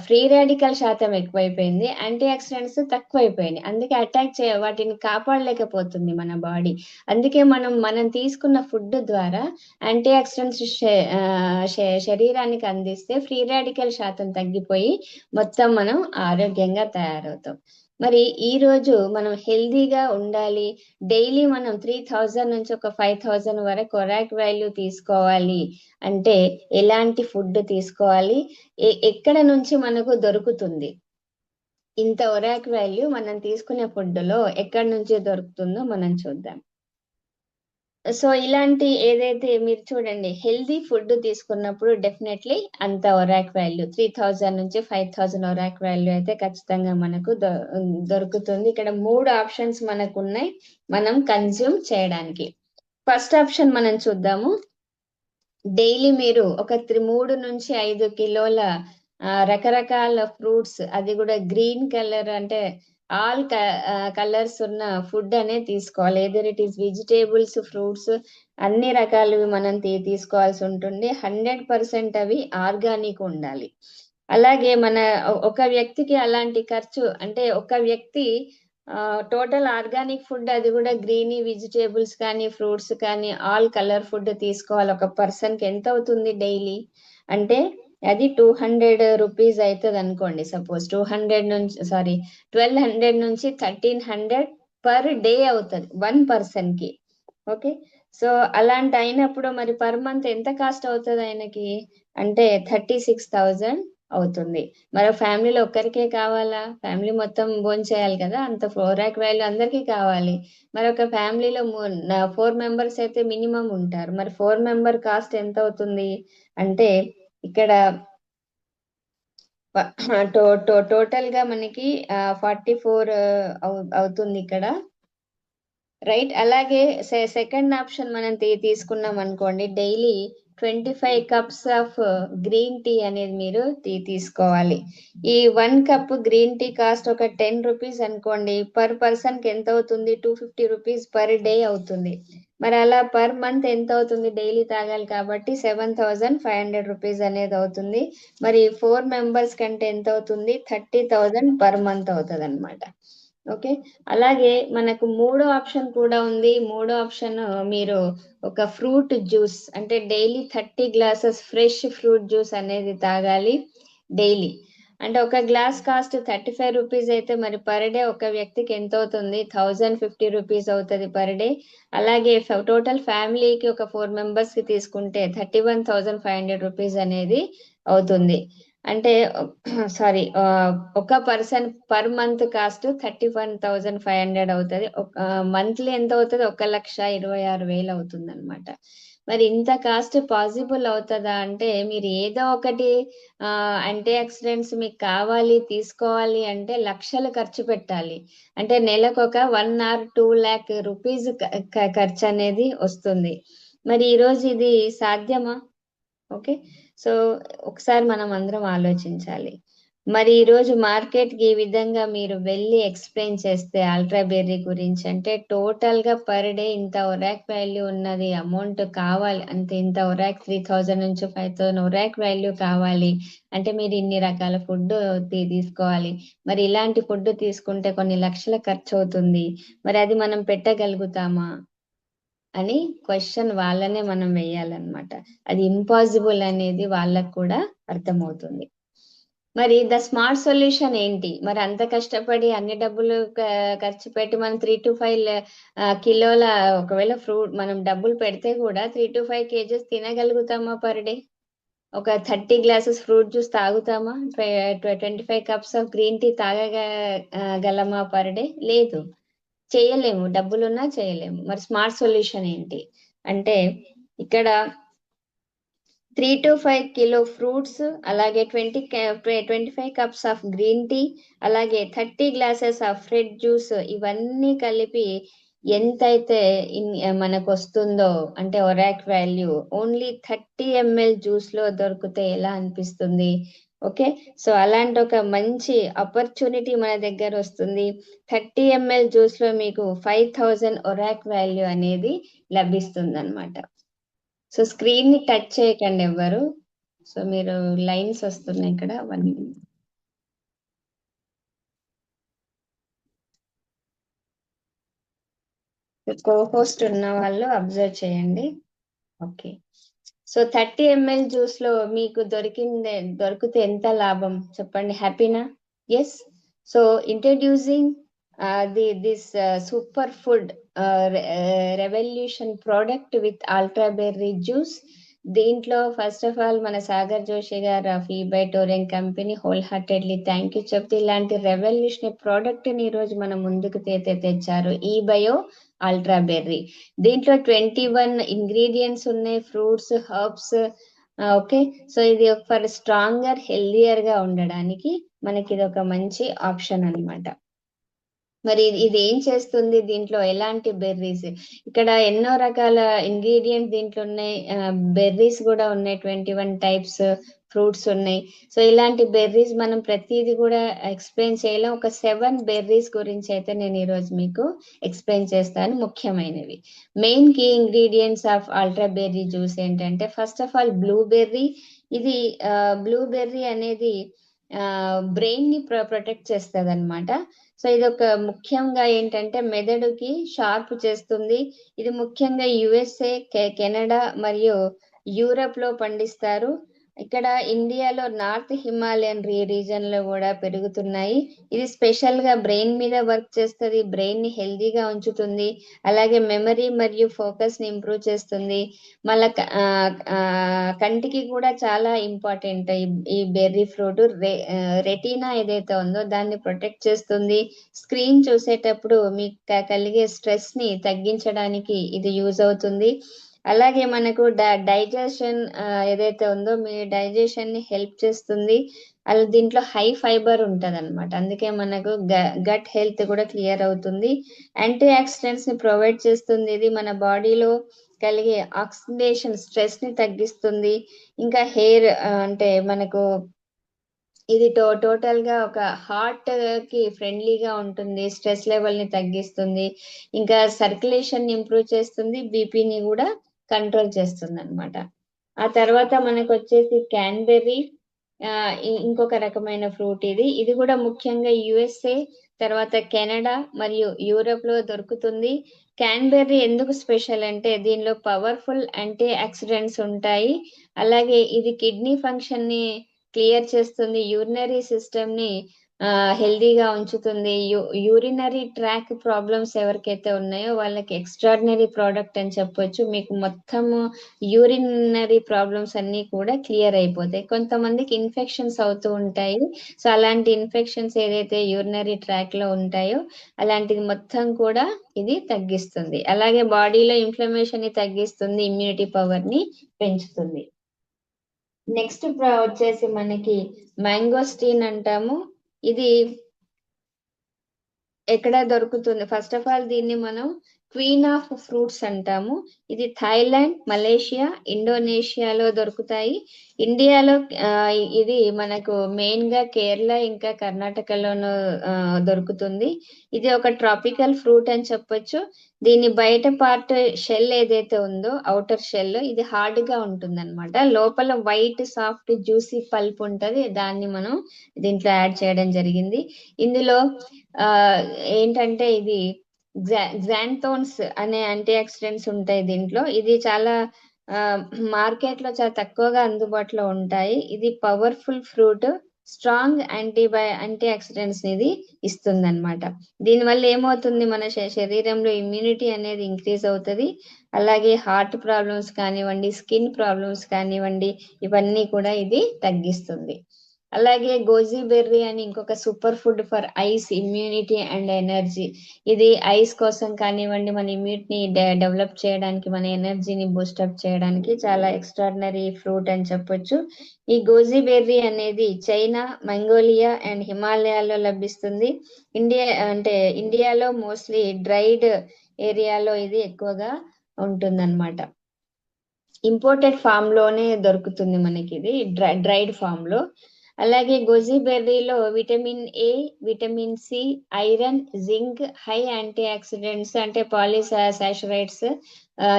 ఫ్రీ రాడికల్ శాతం ఎక్కువైపోయింది, యాంటీ ఆక్సిడెంట్స్ తక్కువైపోయినాయి. అందుకే వాటిని కాపాడలేకపోతుంది మన బాడీ. అందుకే మనం తీసుకున్న ఫుడ్ ద్వారా యాంటీ ఆక్సిడెంట్స్ శరీరానికి అందిస్తే ఫ్రీ రాడికల్ శాతం తగ్గిపోయి మొత్తం మనం ఆరోగ్యంగా తయారవుతాం. మరి ఈ రోజు మనం హెల్దీగా ఉండాలి, డైలీ మనం 3000 నుంచి ఒక 5000 వరకు ఒరాక్ వాల్యూ తీసుకోవాలి అంటే ఎలాంటి ఫుడ్ తీసుకోవాలి? ఎక్కడ నుంచి మనకు దొరుకుతుంది ఇంత ఒరాక్ వాల్యూ? మనం తీసుకునే ఫుడ్ లో ఎక్కడి నుంచి దొరుకుతుందో మనం చూద్దాం. సో ఇలాంటి ఏదైతే మీరు చూడండి, హెల్దీ ఫుడ్ తీసుకున్నప్పుడు డెఫినెట్లీ అంత ఒరాక్ వాల్యూ 3000 నుంచి 5000 ఒరాక్ వాల్యూ అయితే ఖచ్చితంగా మనకు దొరుకుతుంది. ఇక్కడ 3 ఆప్షన్స్ మనకు ఉన్నాయి మనం కన్జ్యూమ్ చేయడానికి. ఫస్ట్ ఆప్షన్ మనం చూద్దాము. డైలీ మీరు ఒక 3 నుంచి 5 కిలోల రకరకాల ఫ్రూట్స్, అది కూడా గ్రీన్ కలర్ అంటే ఆల్ కలర్స్ ఉన్న ఫుడ్ అనేది తీసుకోవాలి. Either it is vegetables, fruits, అన్ని రకాలవి మనం తీసుకోవాల్సి ఉంటుంది. 100% అవి ఆర్గానిక్ ఉండాలి. అలాగే ఒక వ్యక్తికి అలాంటి ఖర్చు అంటే, ఒక వ్యక్తి టోటల్ ఆర్గానిక్ ఫుడ్, అది కూడా గ్రీనీ వెజిటేబుల్స్ కానీ ఫ్రూట్స్ కానీ ఆల్ కలర్ ఫుడ్ తీసుకోవాలి. ఒక పర్సన్ కి ఎంత అవుతుంది డైలీ అంటే, అది 200 రూపీస్ అవుతుంది అనుకోండి. సపోజ్ 1200 నుంచి 1300 పర్ డే అవుతుంది 1 పర్సన్ కి. ఓకే, సో అలాంటి అయినప్పుడు మరి పర్ మంత్ ఎంత కాస్ట్ అవుతుంది ఆయనకి అంటే 36,000 అవుతుంది. మరి ఫ్యామిలీలో ఒక్కరికే కావాలా? ఫ్యామిలీ మొత్తం భోంచేయాలి కదా, అంత ఒరాక్ వాల్యూ అందరికీ కావాలి. మరి ఒక ఫ్యామిలీలో 4 మెంబర్స్ అయితే మినిమం ఉంటారు. మరి 4 మెంబర్ కాస్ట్ ఎంత అవుతుంది అంటే, ఇక్కడ టోటల్ గా మనకి 44 అవుతుంది ఇక్కడ, రైట్? అలాగే సెకండ్ ఆప్షన్ మనం తీసుకున్నాం అనుకోండి, daily 25 cups of green tea అనేది మీరు తీసుకోవాలి. ఈ 1 కప్ గ్రీన్ టీ కాస్ట్ ఒక 10 రూపీస్ అనుకోండి. పర్ పర్సన్ కి ఎంత అవుతుంది? 250 రూపీస్ పర్ డే అవుతుంది. మరి అలా పర్ మంత్ ఎంత అవుతుంది? డైలీ తాగాలి కాబట్టి 7500 రూపీస్ అనేది అవుతుంది. మరి 4 మెంబర్స్ కంటే ఎంత అవుతుంది? 30,000 పర్ మంత్ అవుతుంది అనమాట. ఓకే, అలాగే మనకు మూడో ఆప్షన్ కూడా ఉంది. మూడో ఆప్షన్ మీరు ఒక ఫ్రూట్ జ్యూస్, అంటే daily 30 glasses fresh fruit juice అనేది తాగాలి డైలీ. అంటే ఒక గ్లాస్ కాస్ట్ 35 రూపీస్ అయితే మరి పర్ డే ఒక వ్యక్తికి ఎంత అవుతుంది? 1050 రూపీస్ అవుతుంది పర్ డే. అలాగే టోటల్ ఫ్యామిలీకి ఒక 4 మెంబర్స్ కి తీసుకుంటే 31,500 రూపీస్ అనేది అవుతుంది. అంటే సారీ, ఒక పర్సన్ పర్ మంత్ కాస్ట్ 31,500 అవుతుంది. మంత్లీ ఎంత అవుతుంది? 1,26,000 అవుతుంది అనమాట. మరి ఇంత కాస్ట్ పాసిబుల్ అవుతుందా అంటే, మీరు ఏదో ఒకటి యాంటీ ఆక్సిడెంట్స్ మీకు కావాలి తీసుకోవాలి అంటే లక్షలు ఖర్చు పెట్టాలి. అంటే నెలకు ఒక 1 or 2 lakh రూపీస్ ఖర్చు అనేది వస్తుంది. మరి ఈరోజు ఇది సాధ్యమా? ఓకే, సో ఒకసారి మనం అందరం ఆలోచించాలి. మరి ఈరోజు మార్కెట్కి ఈ విధంగా మీరు వెళ్ళి ఎక్స్ప్లెయిన్ చేస్తే అల్ట్రా బెర్రీ గురించి, అంటే టోటల్గా పర్ డే ఇంత ఒరాక్ వాల్యూ ఉన్నది, అమౌంట్ కావాలి అంటే ఇంత ఒరాక్ 3,000 నుంచి 5,000 ఒరాక్ వాల్యూ కావాలి అంటే మీరు ఇన్ని రకాల ఫుడ్ తీసుకోవాలి. మరి ఇలాంటి ఫుడ్ తీసుకుంటే కొన్ని లక్షల ఖర్చు అవుతుంది. మరి అది మనం పెట్టగలుగుతామా అని క్వశ్చన్ వాళ్ళనే మనం వేయాలన్నమాట. అది ఇంపాసిబుల్ అనేది వాళ్ళకు కూడా అర్థమవుతుంది. మరి ద స్మార్ట్ సొల్యూషన్ ఏంటి? మరి అంత కష్టపడి అన్ని డబ్బులు ఖర్చు పెట్టి మనం 3 to 5 కిలోల ఒకవేళ ఫ్రూట్ మనం డబ్బులు పెడితే కూడా 3 to 5 kgs తినగలుగుతామా పర్ డే? ఒక 30 గ్లాసెస్ ఫ్రూట్ జ్యూస్ తాగుతామా? 25 కప్స్ ఆఫ్ గ్రీన్ టీ తాగగలమా పర్ డే? లేదు, చేయలేము. డబ్బులున్నా చేయలేము. మరి స్మార్ట్ సొల్యూషన్ ఏంటి అంటే, ఇక్కడ 3 to 5 కిలో ఫ్రూట్స్, అలాగే 25 కప్స్ ఆఫ్ గ్రీన్ టీ, అలాగే 30 గ్లాసెస్ ఆఫ్ ఫ్రెడ్ జ్యూస్, ఇవన్నీ కలిపి ఎంతైతే మనకు వస్తుందో అంటే ఒరాక్ వాల్యూ ఓన్లీ 30 ml జ్యూస్ లో దొరికితే ఎలా అనిపిస్తుంది? ఓకే, సో అలాంటి ఒక మంచి ఆపర్చునిటీ మన దగ్గర వస్తుంది. 30 ml జ్యూస్ లో మీకు 5,000 ఒరాక్ వాల్యూ అనేది లభిస్తుంది అనమాట. సో స్క్రీన్ ని టచ్ చేయకండి ఎవ్వరు. సో మీరు లైన్స్ వస్తున్నాయి ఇక్కడ. కో-హోస్ట్ ఉన్న వాళ్ళు అబ్జర్వ్ చేయండి. ఓకే, సో 30 ml జ్యూస్ లో మీకు దొరికితే ఎంత లాభం చెప్పండి? హ్యాపీనా? Yes. So introducing this super food revolution product with ultra berry juice. దీంట్లో ఫస్ట్ ఆఫ్ ఆల్ మన సాగర్ జోషి గారు ఆఫ్ ఈబైటోరెంట్ company wholeheartedly thank you చెప్తే ఇలాంటి రెవల్యూషన్ ప్రోడక్ట్ ని ఈ రోజు మన ముందుకు తెచ్చారు ఈ బయో అల్ట్రా బెర్రీ. దీంట్లో 21 ఇంగ్రీడియంట్స్ ఉన్నాయి, ఫ్రూట్స్, హర్బ్స్. ఓకే, సో ఇది ఫర్ స్ట్రాంగర్ హెల్దియర్ గా ఉండడానికి మనకి ఇది ఒక మంచి ఆప్షన్ అన్నమాట. మరి ఇది ఏం చేస్తుంది? దీంట్లో ఎలాంటి బెర్రీస్, ఇక్కడ ఎన్నో రకాల ఇంగ్రీడియంట్స్ దీంట్లో ఉన్నాయి. బెర్రీస్ కూడా ఉన్నాయి, 21 టైప్స్ ఫ్రూట్స్ ఉన్నాయి. సో ఇలాంటి బెర్రీస్ మనం ప్రతిదీ కూడా ఎక్స్ప్లెయిన్ చేయలేం. ఒక 7 బెర్రీస్ గురించి అయితే నేను ఈరోజు మీకు ఎక్స్ప్లెయిన్ చేస్తాను. ముఖ్యమైనవి main key ingredients of ultra berry juice ఏంటంటే, ఫస్ట్ ఆఫ్ ఆల్ బ్లూబెర్రీ. ఇది బ్లూబెర్రీ అనేది బ్రెయిన్ ని ప్రొటెక్ట్ చేస్తుంది అనమాట. సో ఇది ఒక ముఖ్యంగా ఏంటంటే మెదడుకి షార్ప్ చేస్తుంది. ఇది ముఖ్యంగా యుఎస్ఏ, కెనడా మరియు యూరప్ లో పండిస్తారు. ఇక్కడ ఇండియాలో నార్త్ హిమాలయన్ రీజన్ లో కూడా పెరుగుతున్నాయి. ఇది స్పెషల్ గా బ్రెయిన్ మీద వర్క్ చేస్తుంది, బ్రెయిన్ ని హెల్దీగా ఉంచుతుంది, అలాగే మెమరీ మరియు ఫోకస్ ని ఇంప్రూవ్ చేస్తుంది. మళ్ళా కంటికి కూడా చాలా ఇంపార్టెంట్ ఈ బెర్రీ ఫ్రూట్. రెటీనా ఏదైతే ఉందో దాన్ని ప్రొటెక్ట్ చేస్తుంది. స్క్రీన్ చూసేటప్పుడు మీకు కలిగే స్ట్రెస్ ని తగ్గించడానికి ఇది యూజ్ అవుతుంది. అలాగే మనకు డైజెషన్ ఏదైతే ఉందో మీ డైజెషన్ ని హెల్ప్ చేస్తుంది. అలా దీంట్లో హై ఫైబర్ ఉంటది అనమాట, అందుకే మనకు గట్ హెల్త్ కూడా క్లియర్ అవుతుంది. యాంటీ ఆక్సిడెంట్స్ ని ప్రొవైడ్ చేస్తుంది. ఇది మన బాడీలో కలిగే ఆక్సిడేషన్ స్ట్రెస్ ని తగ్గిస్తుంది. ఇంకా హెయిర్ అంటే మనకు ఇది టోటల్ గా ఒక హార్ట్ కి ఫ్రెండ్లీగా ఉంటుంది, స్ట్రెస్ లెవెల్ ని తగ్గిస్తుంది, ఇంకా సర్క్యులేషన్ ఇంప్రూవ్ చేస్తుంది, బీపీని కూడా కంట్రోల్ చేస్తుంది అనమాట. ఆ తర్వాత మనకు వచ్చేసి క్యాన్బెర్రీ, ఇంకొక రకమైన ఫ్రూట్. ఇది కూడా ముఖ్యంగా యుఎస్ఏ, తర్వాత కెనడా మరియు యూరోప్ లో దొరుకుతుంది. క్యాన్బెర్రీ ఎందుకు స్పెషల్ అంటే దీనిలో పవర్ఫుల్ యాంటీ ఆక్సిడెంట్స్ ఉంటాయి. అలాగే ఇది కిడ్నీ ఫంక్షన్ ని క్లియర్ చేస్తుంది, యూరినరీ సిస్టమ్ ని హెల్దీగా ఉంచుతుంది. యూరినరీ ట్రాక్ ప్రాబ్లమ్స్ ఎవరికైతే ఉన్నాయో వాళ్ళకి ఎక్స్ట్రాడినరీ ప్రోడక్ట్ అని చెప్పొచ్చు. మీకు మొత్తము యూరినరీ ప్రాబ్లమ్స్ అన్ని కూడా క్లియర్ అయిపోతాయి. కొంతమందికి ఇన్ఫెక్షన్స్ అవుతూ ఉంటాయి. సో అలాంటి ఇన్ఫెక్షన్స్ ఏదైతే యూరినరీ ట్రాక్ లో ఉంటాయో అలాంటిది మొత్తం కూడా ఇది తగ్గిస్తుంది. అలాగే బాడీలో ఇన్ఫ్లమేషన్ ని తగ్గిస్తుంది, ఇమ్యూనిటీ పవర్ ని పెంచుతుంది. నెక్స్ట్ వచ్చేసి మనకి మ్యాంగోస్టీన్ అంటాము. ఇది ఎక్కడ దొరుకుతుంది? ఫస్ట్ ఆఫ్ ఆల్ దీన్ని మనం క్వీన్ ఆఫ్ ఫ్రూట్స్ అంటాము. ఇది థాయిలాండ్, మలేషియా, ఇండోనేషియాలో దొరుకుతాయి. ఇండియాలో ఇది మనకు మెయిన్ గా కేరళ ఇంకా కర్ణాటకలోనూ దొరుకుతుంది. ఇది ఒక ట్రాపికల్ ఫ్రూట్ అని చెప్పొచ్చు. దీని బయట పార్ట్ షెల్ ఏదైతే ఉందో, అవుటర్ షెల్, ఇది హార్డ్ గా ఉంటుంది అనమాట. లోపల వైట్ సాఫ్ట్ జ్యూసీ పల్ప్ ఉంటది, దాన్ని మనం దీంట్లో యాడ్ చేయడం జరిగింది. ఇందులో ఆ ఏంటంటే ఇది గ్జాంథోన్స్ అనే యాంటీ ఆక్సిడెంట్స్ ఉంటాయి దీంట్లో. ఇది చాలా మార్కెట్ లో చాలా తక్కువగా అందుబాటులో ఉంటాయి. ఇది powerful fruit, strong antioxidants ఇది ఇస్తుంది అనమాట. దీనివల్ల ఏమవుతుంది, మన శరీరంలో ఇమ్యూనిటీ అనేది ఇంక్రీజ్ అవుతుంది. అలాగే హార్ట్ ప్రాబ్లమ్స్ కానివ్వండి, స్కిన్ ప్రాబ్లమ్స్ కానివ్వండి, ఇవన్నీ కూడా ఇది తగ్గిస్తుంది. అలాగే గోజీ బెర్రీ అని ఇంకొక super food for ice, immunity and energy. ఇది ఐస్ కోసం కానివ్వండి, మన ఇమ్యూనిటీని డెవలప్ చేయడానికి, మన ఎనర్జీని బూస్టప్ చేయడానికి చాలా ఎక్స్ట్రాడినరీ ఫ్రూట్ అని చెప్పొచ్చు. ఈ గోజీ బెర్రీ అనేది చైనా, మంగోలియా అండ్ హిమాలయాల్లో లభిస్తుంది. ఇండియాలో మోస్ట్లీ డ్రైడ్ ఏరియాలో ఇది ఎక్కువగా ఉంటుందన్నమాట. ఇంపోర్టెడ్ ఫామ్ లోనే దొరుకుతుంది మనకి ఇది, డ్రైడ్ ఫామ్ లో. అలాగే గోజీబెర్రీలో vitamin A, vitamin C, iron, zinc, high antioxidants అంటే పాలీసాచరైడ్స్,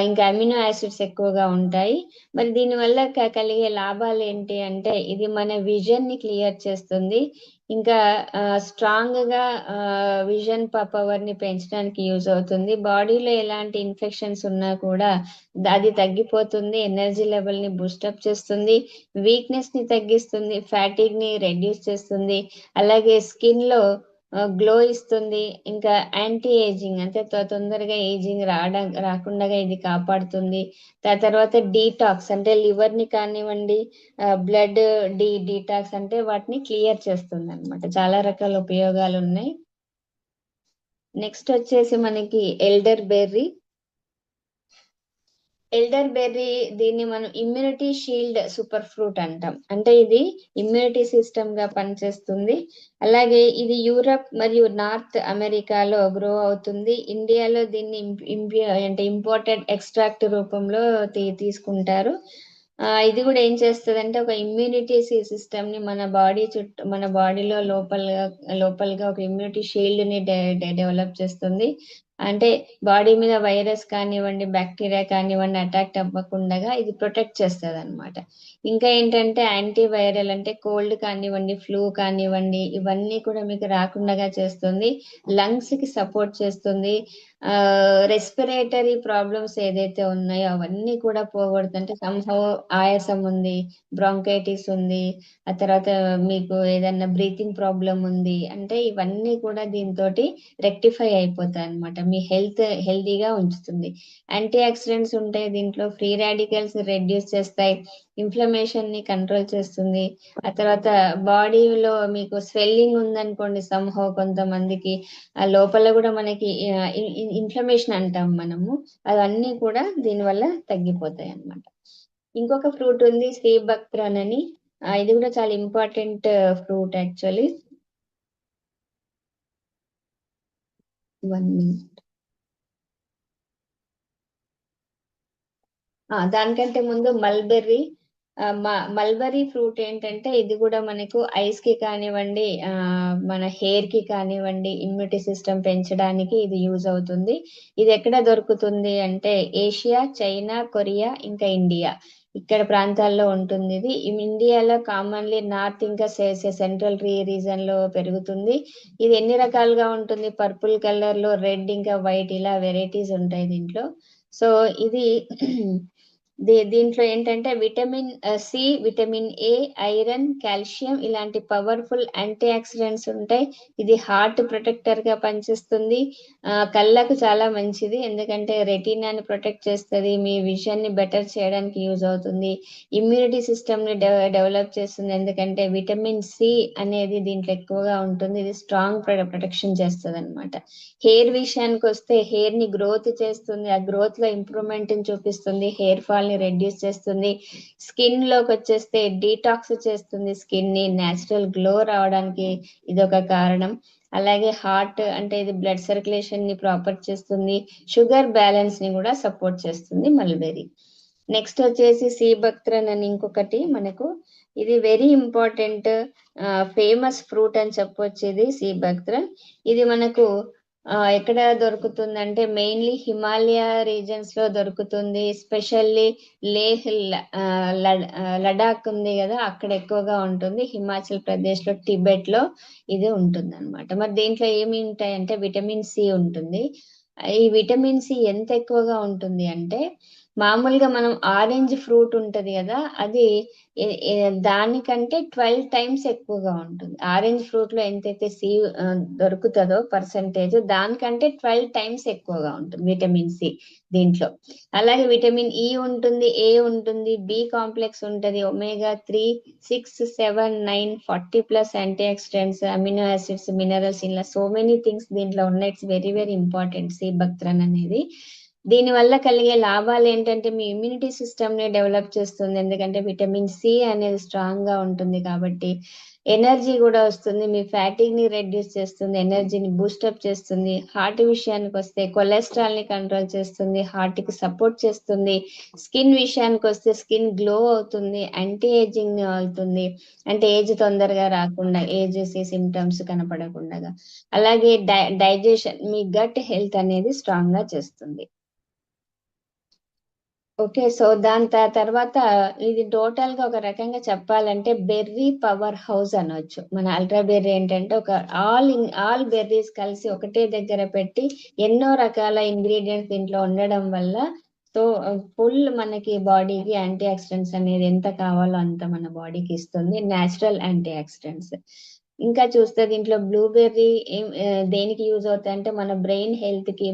ఇంకా అమినో యాసిడ్స్ ఎక్కువగా ఉంటాయి. మరి దీనివల్ల కలిగే లాభాలు ఏంటి అంటే ఇది మన విజన్ ని క్లియర్ చేస్తుంది, ఇంకా స్ట్రాంగ్ గా విజన్ పవర్ ని పెంచడానికి యూజ్ అవుతుంది. బాడీలో ఎలాంటి ఇన్ఫెక్షన్స్ ఉన్నా కూడా అది తగ్గిపోతుంది, ఎనర్జీ లెవెల్ ని బూస్టప్ చేస్తుంది, వీక్నెస్ ని తగ్గిస్తుంది, ఫ్యాటిగ్ ని రెడ్యూస్ చేస్తుంది, అలాగే స్కిన్ లో గ్లో ఇస్తుంది, ఇంకా యాంటీ ఏజింగ్ అంటే తొందరగా ఏజింగ్ రాకుండా ఇది కాపాడుతుంది. తర్వాత డీటాక్స్ అంటే లివర్ ని కానివ్వండి, బ్లడ్ డీటాక్స్ అంటే వాటిని క్లియర్ చేస్తుంది అనమాట. చాలా రకాల ఉపయోగాలు ఉన్నాయి. నెక్స్ట్ వచ్చేసి మనకి ఎల్డర్ బెర్రీ. ఎల్డర్ బెర్రీ దీన్ని మనం ఇమ్యూనిటీ షీల్డ్ సూపర్ ఫ్రూట్ అంటాం. అంటే ఇది ఇమ్యూనిటీ సిస్టమ్ గా పనిచేస్తుంది. అలాగే ఇది యూరప్ మరియు నార్త్ అమెరికాలో గ్రో అవుతుంది. ఇండియాలో దీన్ని అంటే ఇంపోర్టెడ్ ఎక్స్ట్రాక్ట్ రూపంలో తీసుకుంటారు. ఇది కూడా ఏం చేస్తుంది అంటే ఒక ఇమ్యూనిటీ సిస్టమ్ ని మన బాడీలో లోపలగా ఒక ఇమ్యూనిటీ షీల్డ్ ని డెవలప్ చేస్తుంది. అంటే బాడీ మీద వైరస్ కానివ్వండి, బ్యాక్టీరియా కానివ్వండి అటాక్ అవ్వకుండా ఇది ప్రొటెక్ట్ చేస్తుంది అనమాట. ఇంకా ఏంటంటే యాంటీ వైరల్ అంటే కోల్డ్ కానివ్వండి, ఫ్లూ కానివ్వండి, ఇవన్నీ కూడా మీకు రాకుండా చేస్తుంది, లంగ్స్ కి సపోర్ట్ చేస్తుంది, రెస్పిరేటరీ ప్రాబ్లమ్స్ ఏదైతే ఉన్నాయో అవన్నీ కూడా పోగొడుతుంటే, సంహౌ ఆయాసం ఉంది, బ్రాంకైటిస్ ఉంది, ఆ తర్వాత మీకు ఏదన్నా బ్రీతింగ్ ప్రాబ్లం ఉంది అంటే ఇవన్నీ కూడా దీంతో రెక్టిఫై అయిపోతాయి అనమాట. మీ హెల్తీగా ఉంచుతుంది. యాంటీ ఆక్సిడెంట్స్ ఉంటాయి దీంట్లో, ఫ్రీ రాడికల్స్ రెడ్యూస్ చేస్తాయి, ఇన్ఫ్లమేషన్ ని కంట్రోల్ చేస్తుంది. ఆ తర్వాత బాడీలో మీకు స్వెల్లింగ్ ఉందనుకోండి, సంహౌ కొంతమందికి ఆ లోపల కూడా మనకి ఇన్ఫ్లమేషన్ అంటాం మనము, అవన్నీ కూడా దీనివల్ల తగ్గిపోతాయి అన్నమాట. ఇంకొక ఫ్రూట్ ఉంది శ్రీబక్త్రన్ అని, ఇది కూడా చాలా ఇంపార్టెంట్ ఫ్రూట్ యాక్చువల్లీ. 1 minute. దానికంటే ముందు మల్బెర్రీ. మల్బరీ ఫ్రూట్ ఏంటంటే ఇది కూడా మనకు ఐస్ కి కానివ్వండి, మన హెయిర్ కి కానివ్వండి, ఇమ్యూనిటీ సిస్టమ్ పెంచడానికి ఇది యూజ్ అవుతుంది. ఇది ఎక్కడ దొరుకుతుంది అంటే ఏషియా, చైనా, కొరియా, ఇంకా ఇండియా, ఇక్కడ ప్రాంతాల్లో ఉంటుంది. ఇది ఇండియాలో కామన్లీ నార్త్ ఇంకా సెంట్రల్ రీజన్ లో పెరుగుతుంది. ఇది ఎన్ని రకాలుగా ఉంటుంది? పర్పుల్ కలర్ లో, రెడ్ ఇంకా వైట్, ఇలా వెరైటీస్ ఉంటాయి దీంట్లో. సో ఇది దీంట్లో ఏంటంటే vitamin C, vitamin A, iron, calcium ఇలాంటి పవర్ఫుల్ యాంటీ ఆక్సిడెంట్స్ ఉంటాయి. ఇది హార్ట్ ప్రొటెక్టర్ గా పనిచేస్తుంది. కళ్ళకు చాలా మంచిది, ఎందుకంటే రెటీనాని ప్రొటెక్ట్ చేస్తుంది, మీ విజన్ ని బెటర్ చేయడానికి యూజ్ అవుతుంది. ఇమ్యూనిటీ సిస్టమ్ ని డెవలప్ చేస్తుంది, ఎందుకంటే విటమిన్ సి అనేది దీంట్లో ఎక్కువగా ఉంటుంది. ఇది స్ట్రాంగ్ ప్రొటెక్షన్ చేస్తుంది అనమాట. హెయిర్ విషయానికి వస్తే హెయిర్ ని గ్రోత్ చేస్తుంది, ఆ గ్రోత్ లో ఇంప్రూవ్మెంట్ ని చూపిస్తుంది, హెయిర్ ఫాల్ ని రెడ్యూస్ చేస్తుంది. స్కిన్ లోకి వచ్చేస్తే డీటాక్స్ చేస్తుంది, స్కిన్ ని నేచురల్ గ్లో రావడానికి ఇది ఒక కారణం. అలాగే హార్ట్ అంటే ఇది బ్లడ్ సర్క్యులేషన్ ని ప్రాపర్ చేస్తుంది, షుగర్ బ్యాలెన్స్ ని కూడా సపోర్ట్ చేస్తుంది మల్బెరీ. నెక్స్ట్ వచ్చేసి సి బక్త్రన్ అని ఇంకొకటి మనకు, ఇది వెరీ ఇంపార్టెంట్ ఫేమస్ ఫ్రూట్ అని చెప్పొచ్చు. ఇది సి బక్త్రన్. ఇది మనకు ఎక్కడ దొరుకుతుందంటే మెయిన్లీ హిమాలయ రీజన్స్ లో దొరుకుతుంది. స్పెషల్లీ లేహ్, లడాక్ ఉంది కదా, అక్కడ ఎక్కువగా ఉంటుంది. హిమాచల్ ప్రదేశ్ లో, టిబెట్ లో ఇది ఉంటుంది అనమాట. మరి దీంట్లో ఏమి ఉంటాయంటే విటమిన్ సి ఉంటుంది. ఈ విటమిన్ సి ఎంత ఎక్కువగా ఉంటుంది అంటే, మామూలుగా మనం ఆరెంజ్ ఫ్రూట్ ఉంటది కదా, అది దానికంటే 12 టైమ్స్ ఎక్కువగా ఉంటుంది. ఆరెంజ్ ఫ్రూట్ లో ఎంతైతే సి దొరుకుతుందో పర్సంటేజ్, దానికంటే 12 టైమ్స్ ఎక్కువగా ఉంటుంది విటమిన్ సి దీంట్లో. అలాగే విటమిన్ ఈ ఉంటుంది, ఏ ఉంటుంది, బి కాంప్లెక్స్ ఉంటుంది, omega 3, 6, 7, 9, 40+ antioxidants, amino acids, minerals, ఇలా సో మెనీ థింగ్స్ దీంట్లో ఉన్నాయి. It's very very important sea buckthorn. దీని వల్ల కలిగే లాభాలు ఏంటంటే మీ ఇమ్యూనిటీ సిస్టమ్ ని డెవలప్ చేస్తుంది, ఎందుకంటే విటమిన్ సి అనేది స్ట్రాంగ్ గా ఉంటుంది కాబట్టి. ఎనర్జీ కూడా వస్తుంది, మీ ఫ్యాటిక్ ని రెడ్యూస్ చేస్తుంది, ఎనర్జీని బూస్టప్ చేస్తుంది. హార్ట్ విషయానికి వస్తే కొలెస్ట్రాల్ ని కంట్రోల్ చేస్తుంది, హార్ట్ కి సపోర్ట్ చేస్తుంది. స్కిన్ విషయానికి వస్తే స్కిన్ గ్లో అవుతుంది, యాంటీ ఏజింగ్ అవుతుంది, అంటే ఏజ్ తొందరగా రాకుండా, ఏజ్ సిమ్టమ్స్ కనపడకుండా. అలాగే డైజెషన్, మీ గట్ హెల్త్ అనేది స్ట్రాంగ్ గా చేస్తుంది. ఓకే, సో దాని తర్వాత ఇది టోటల్ గా ఒక రకంగా చెప్పాలంటే బెర్రీ పవర్ హౌస్ అనొచ్చు. మన అల్ట్రా బెర్రీ ఏంటంటే ఒక ఆల్ బెర్రీస్ కలిసి ఒకటే దగ్గర పెట్టి ఎన్నో రకాల ఇంగ్రీడియంట్స్ దీంట్లో ఉండడం వల్ల, సో ఫుల్ మనకి బాడీకి యాంటీ ఆక్సిడెంట్స్ అనేది ఎంత కావాలో అంత మన బాడీకి ఇస్తుంది, నేచురల్ యాంటీ ఆక్సిడెంట్స్. ఇంకా చూస్తే దీంట్లో బ్లూబెర్రీ దేనికి యూజ్ అవుతాయి అంటే మన బ్రెయిన్ హెల్త్ కి,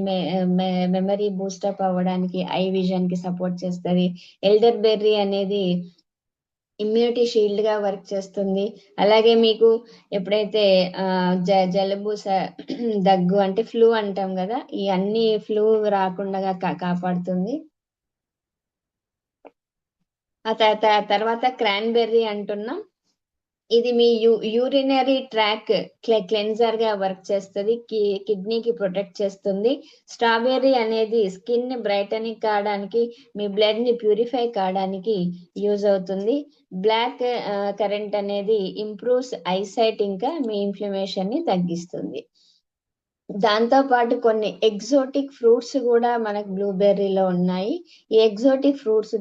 మెమరీ బూస్టప్ అవ్వడానికి, ఐ విజన్ కి సపోర్ట్ చేస్తుంది. ఎల్డర్ బెర్రీ అనేది ఇమ్యూనిటీ షీల్డ్ గా వర్క్ చేస్తుంది. అలాగే మీకు ఎప్పుడైతే జలుబు, దగ్గు అంటే ఫ్లూ అంటాం కదా, ఈ అన్ని ఫ్లూ రాకుండా కాపాడుతుంది. ఆ తర్వాత క్రాన్బెర్రీ అంటున్నాం. ఇది మీ యూరినరీ ట్రాక్ క్లెన్జర్ గా వర్క్ చేస్తుంది, కిడ్నీకి ప్రొటెక్ట్ చేస్తుంది. స్ట్రాబెర్రీ అనేది స్కిన్ ని బ్రైటనింగ్ కావడానికి, మీ బ్లడ్ ని ప్యూరిఫై కావడానికి యూజ్ అవుతుంది. బ్లాక్ కరెంట్ అనేది ఇంప్రూవ్స్ ఐసైట్, ఇంకా మీ ఇన్ఫ్లమేషన్ ని తగ్గిస్తుంది. దాంతో పాటు కొన్ని ఎగ్జోటిక్ ఫ్రూట్స్ కూడా మనకు బ్లూబెర్రీలో ఉన్నాయి. ఈ ఎగ్జోటిక్ ఫ్రూట్స్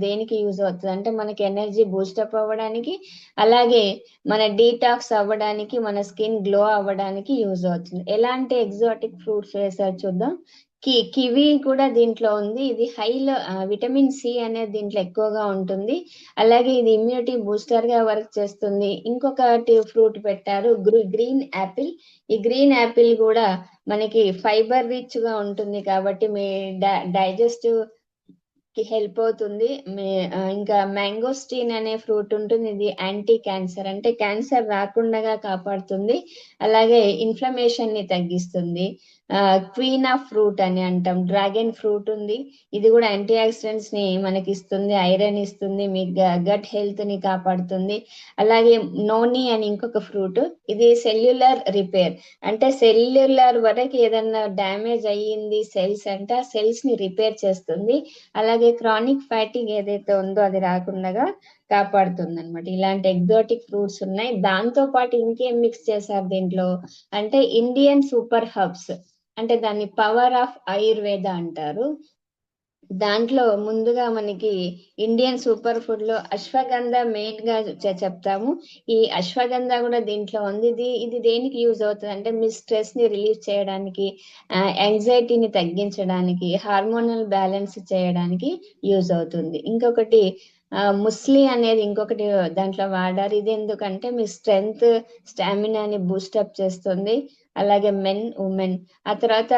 దేనికి యూజ్ అవుతుంది అంటే మనకి ఎనర్జీ బూస్టప్ అవ్వడానికి, అలాగే మన డీటాక్స్ అవ్వడానికి, మన స్కిన్ గ్లో అవ్వడానికి యూజ్ అవుతుంది. ఎలాంటి ఎగ్జోటిక్ ఫ్రూట్స్ వేసారు చూద్దాం. కివి కూడా దీంట్లో ఉంది. ఇది హైలో విటమిన్ సి అనేది దీంట్లో ఎక్కువగా ఉంటుంది. అలాగే ఇది ఇమ్యూనిటీ బూస్టర్ గా వర్క్ చేస్తుంది. ఇంకొకటి ఫ్రూట్ పెట్టారు, గ్రీన్ యాపిల్. ఈ గ్రీన్ యాపిల్ కూడా మనకి ఫైబర్ రిచ్ గా ఉంటుంది కాబట్టి మీ డైజెస్టివ్ కి హెల్ప్ అవుతుంది. ఇంకా మ్యాంగోస్టీన్ అనే ఫ్రూట్ ఉంటుంది, ఇది యాంటీ క్యాన్సర్, అంటే క్యాన్సర్ రాకుండా కాపాడుతుంది, అలాగే ఇన్ఫ్లమేషన్ ని తగ్గిస్తుంది. క్వీన్ ఆఫ్ ఫ్రూట్ అని అంటాం. డ్రాగన్ ఫ్రూట్ ఉంది, ఇది కూడా యాంటీ ఆక్సిడెంట్స్ ని మనకి ఇస్తుంది, ఐరన్ ఇస్తుంది, మీ గట్ హెల్త్ ని కాపాడుతుంది. అలాగే నోని అని ఇంకొక ఫ్రూట్, ఇది సెల్యులర్ రిపేర్, అంటే సెల్యులర్ వరకు ఏదన్నా డ్యామేజ్ అయ్యింది సెల్స్ అంటే ఆ సెల్స్ ని రిపేర్ చేస్తుంది. అలాగే క్రానిక్ ఫ్యాటింగ్ ఏదైతే ఉందో అది రాకుండా కాపాడుతుంది అనమాట. ఇలాంటి ఎగ్జాటిక్ ఫ్రూట్స్ ఉన్నాయి. దాంతో పాటు ఇంకేం మిక్స్ చేశారు దీంట్లో అంటే ఇండియన్ సూపర్ హర్బ్స్, అంటే దాన్ని పవర్ ఆఫ్ ఆయుర్వేద అంటారు. దాంట్లో ముందుగా మనకి ఇండియన్ సూపర్ ఫుడ్ లో అశ్వగంధ మెయిన్ గా చెప్తాము. ఈ అశ్వగంధ కూడా దీంట్లో ఉంది. ఇది దేనికి యూజ్ అవుతుంది అంటే మీ స్ట్రెస్ ని రిలీఫ్ చేయడానికి, యాంగ్జైటీని తగ్గించడానికి, హార్మోనల్ బ్యాలెన్స్ చేయడానికి యూజ్ అవుతుంది. ఇంకొకటి ముస్లి అనేది ఇంకొకటి దాంట్లో వాడారు. ఇది ఎందుకంటే మీ స్ట్రెంగ్త్ స్టామినాని బూస్టప్ చేస్తుంది. అలాగే మెన్ ఉమెన్. ఆ తర్వాత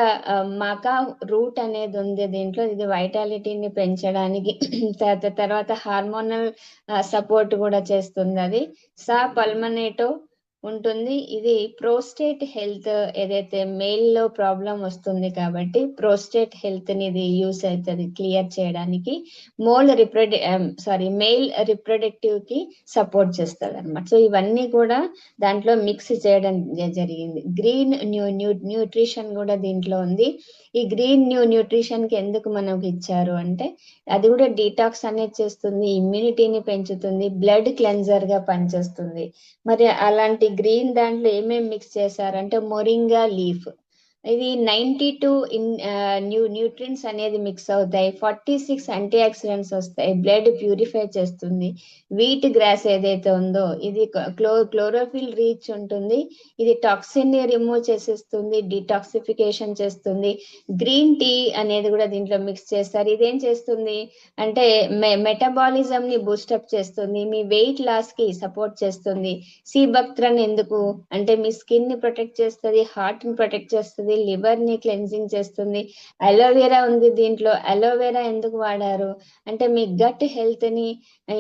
మకా రూట్ అనేది ఉంది దీంట్లో, ఇది వైటాలిటీని పెంచడానికి తర్వాత హార్మోనల్ సపోర్ట్ కూడా చేస్తుంది. అది సా పల్మనేటో ఉంటుంది, ఇది ప్రోస్టేట్ హెల్త్ ఏదైతే మేల్ లో ప్రాబ్లం వస్తుంది కాబట్టి ప్రోస్టేట్ హెల్త్ ని ఇది యూస్ అవుతుంది క్లియర్ చేయడానికి. మెయిల్ రిప్రొడక్టివ్ కి సపోర్ట్ చేస్తుంది అనమాట. సో ఇవన్నీ కూడా దాంట్లో మిక్స్ చేయడం జరిగింది. గ్రీన్ న్యూట్రిషన్ కూడా దీంట్లో ఉంది. ఈ గ్రీన్ న్యూట్రిషన్ కి ఎందుకు మనకు ఇచ్చారు అంటే అది కూడా డీటాక్స్ అనేది చేస్తుంది, ఇమ్యూనిటీని పెంచుతుంది, బ్లడ్ క్లెన్జర్ గా పనిచేస్తుంది. మరి అలాంటి గ్రీన్ దాంట్లో ఏమేమి మిక్స్ చేశారంటే మొరింగా లీఫ్, ఇది 92 న్యూట్రిన్స్ అనేది మిక్స్ అవుతాయి, 46 యాంటీ ఆక్సిడెంట్స్ వస్తాయి, బ్లడ్ ప్యూరిఫై చేస్తుంది. వీట్ గ్రాస్ ఏదైతే ఉందో ఇది క్లోరోఫిల్ రీచ్ ఉంటుంది, ఇది టాక్సిన్ ని రిమూవ్ చేసేస్తుంది, డిటాక్సిఫికేషన్ చేస్తుంది. గ్రీన్ టీ అనేది కూడా దీంట్లో మిక్స్ చేస్తారు. ఇదేం చేస్తుంది అంటే మెటబాలిజం ని బూస్టప్ చేస్తుంది, మీ వెయిట్ లాస్ కి సపోర్ట్ చేస్తుంది. సీబక్త్రన్ ఎందుకు అంటే మీ స్కిన్ ని ప్రొటెక్ట్ చేస్తుంది, హార్ట్ ని ప్రొటెక్ట్ చేస్తుంది, లివర్ ని క్లెన్జింగ్ చేస్తుంది. అలోవెరా ఉంది దీంట్లో. అలోవెరా ఎందుకు వాడారు అంటే మీ గట్ హెల్త్ ని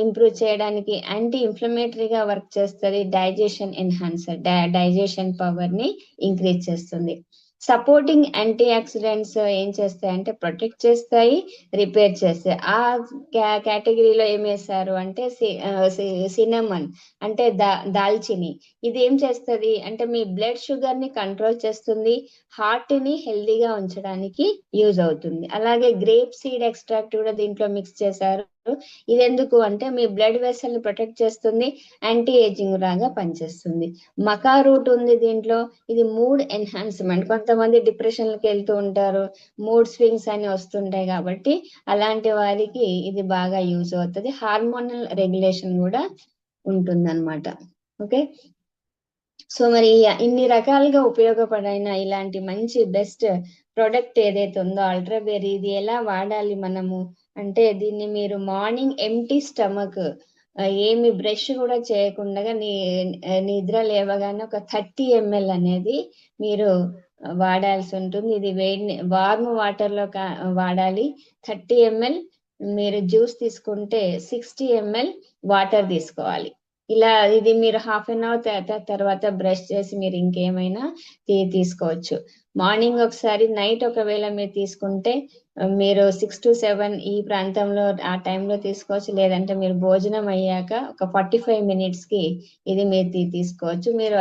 ఇంప్రూవ్ చేయడానికి, యాంటీ ఇన్ఫ్లమేటరీగా వర్క్ చేస్తుంది, డైజెషన్ ఎన్హాన్సర్, డైజెషన్ పవర్ ని ఇంక్రీజ్ చేస్తుంది. సపోర్టింగ్ యాంటీ ఆక్సిడెంట్స్ ఏం చేస్తాయి అంటే ప్రొటెక్ట్ చేస్తాయి, రిపేర్ చేస్తాయి. ఆ కేటగిరీలో ఏం వేస్తారు అంటే సినమన్ అంటే దాల్చిని, ఇది ఏం చేస్తుంది అంటే మీ బ్లడ్ షుగర్ ని కంట్రోల్ చేస్తుంది, హార్ట్ ని హెల్దీగా ఉంచడానికి యూజ్ అవుతుంది. అలాగే గ్రేప్ సీడ్ ఎక్స్ట్రాక్ట్ కూడా దీంట్లో మిక్స్ చేశారు. ఇది ఎందుకు అంటే మీ బ్లడ్ వెసల్ ని ప్రొటెక్ట్ చేస్తుంది, యాంటీ ఏజింగ్ లాగా పనిచేస్తుంది. మకా రూట్ ఉంది దీంట్లో, ఇది మూడ్ ఎన్హాన్స్మెంట్. కొంతమంది డిప్రెషన్కి వెళ్తూ ఉంటారు, మూడ్ స్వింగ్స్ అని వస్తుంటాయి కాబట్టి అలాంటి వారికి ఇది బాగా యూజ్ అవుతుంది. హార్మోనల్ రెగ్యులేషన్ కూడా ఉంటుందన్నమాట. ఓకే, సో మరి ఇన్ని రకాలుగా ఉపయోగపడిన ఇలాంటి మంచి బెస్ట్ ప్రోడక్ట్ ఏదైతే ఉందో అల్ట్రాబెర్రీ, ఇది ఎలా వాడాలి మనము అంటే దీన్ని మీరు మార్నింగ్ ఎంటీ స్టమక్ ఏమి బ్రష్ కూడా చేయకుండా నిద్ర లేవగానే ఒక 30 ml అనేది మీరు వాడాల్సి ఉంటుంది. ఇది వార్మ్ వాటర్ లో వాడాలి. 30 ml మీరు జ్యూస్ తీసుకుంటే 60 ml వాటర్ తీసుకోవాలి. ఇలా ఇది మీరు హాఫ్ అన్ అవర్ తర్వాత బ్రష్ చేసి మీరు ఇంకేమైనా తీసుకోవచ్చు. మార్నింగ్ ఒకసారి, నైట్ ఒకవేళ మీరు తీసుకుంటే మీరు 6 to 7 ఈ ప్రాంతంలో ఆ టైంలో తీసుకోవచ్చు. లేదంటే మీరు భోజనం అయ్యాక ఒక 45 minutes కి ఇది మీరు తీసుకోవచ్చు. మీరు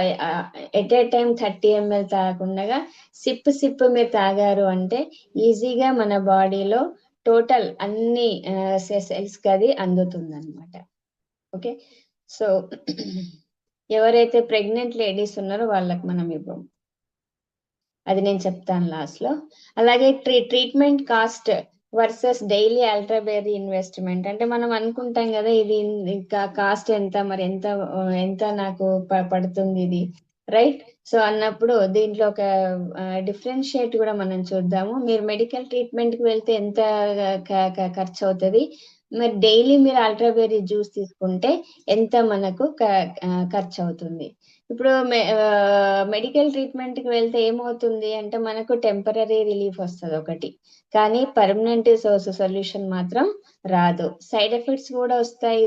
ఎట్ ఏ టైం 30 ml తాగకుండా సిప్ మీరు తాగారు అంటే ఈజీగా మన బాడీలో టోటల్ అన్ని సెల్స్ కి అది అందుతుంది అనమాట. ఓకే, సో ఎవరైతే ప్రెగ్నెంట్ లేడీస్ ఉన్నారో వాళ్ళకి మనం ఇవ్వం, అది నేను చెప్తాను లాస్ట్ లో. అలాగే treatment cost versus daily ultra berry investment, అంటే మనం అనుకుంటాం కదా ఇది కాస్ట్ ఎంత, మరి ఎంత నాకు పడుతుంది ఇది, రైట్? సో అన్నప్పుడు దీంట్లో ఒక డిఫరెన్షియేట్ కూడా మనం చూద్దాము. మీరు మెడికల్ ట్రీట్మెంట్ కి వెళ్తే ఎంత ఖర్చు అవుతుంది, మరి డైలీ మీరు అల్ట్రాబెర్రీ జ్యూస్ తీసుకుంటే ఎంత మనకు ఖర్చు అవుతుంది. ఇప్పుడు మెడికల్ ట్రీట్మెంట్ కి వెళ్తే ఏమవుతుంది అంటే మనకు టెంపరీ రిలీఫ్ వస్తుంది ఒకటి, కానీ పర్మనెంట్ సొల్యూషన్ మాత్రం రాదు. సైడ్ ఎఫెక్ట్స్ కూడా వస్తాయి,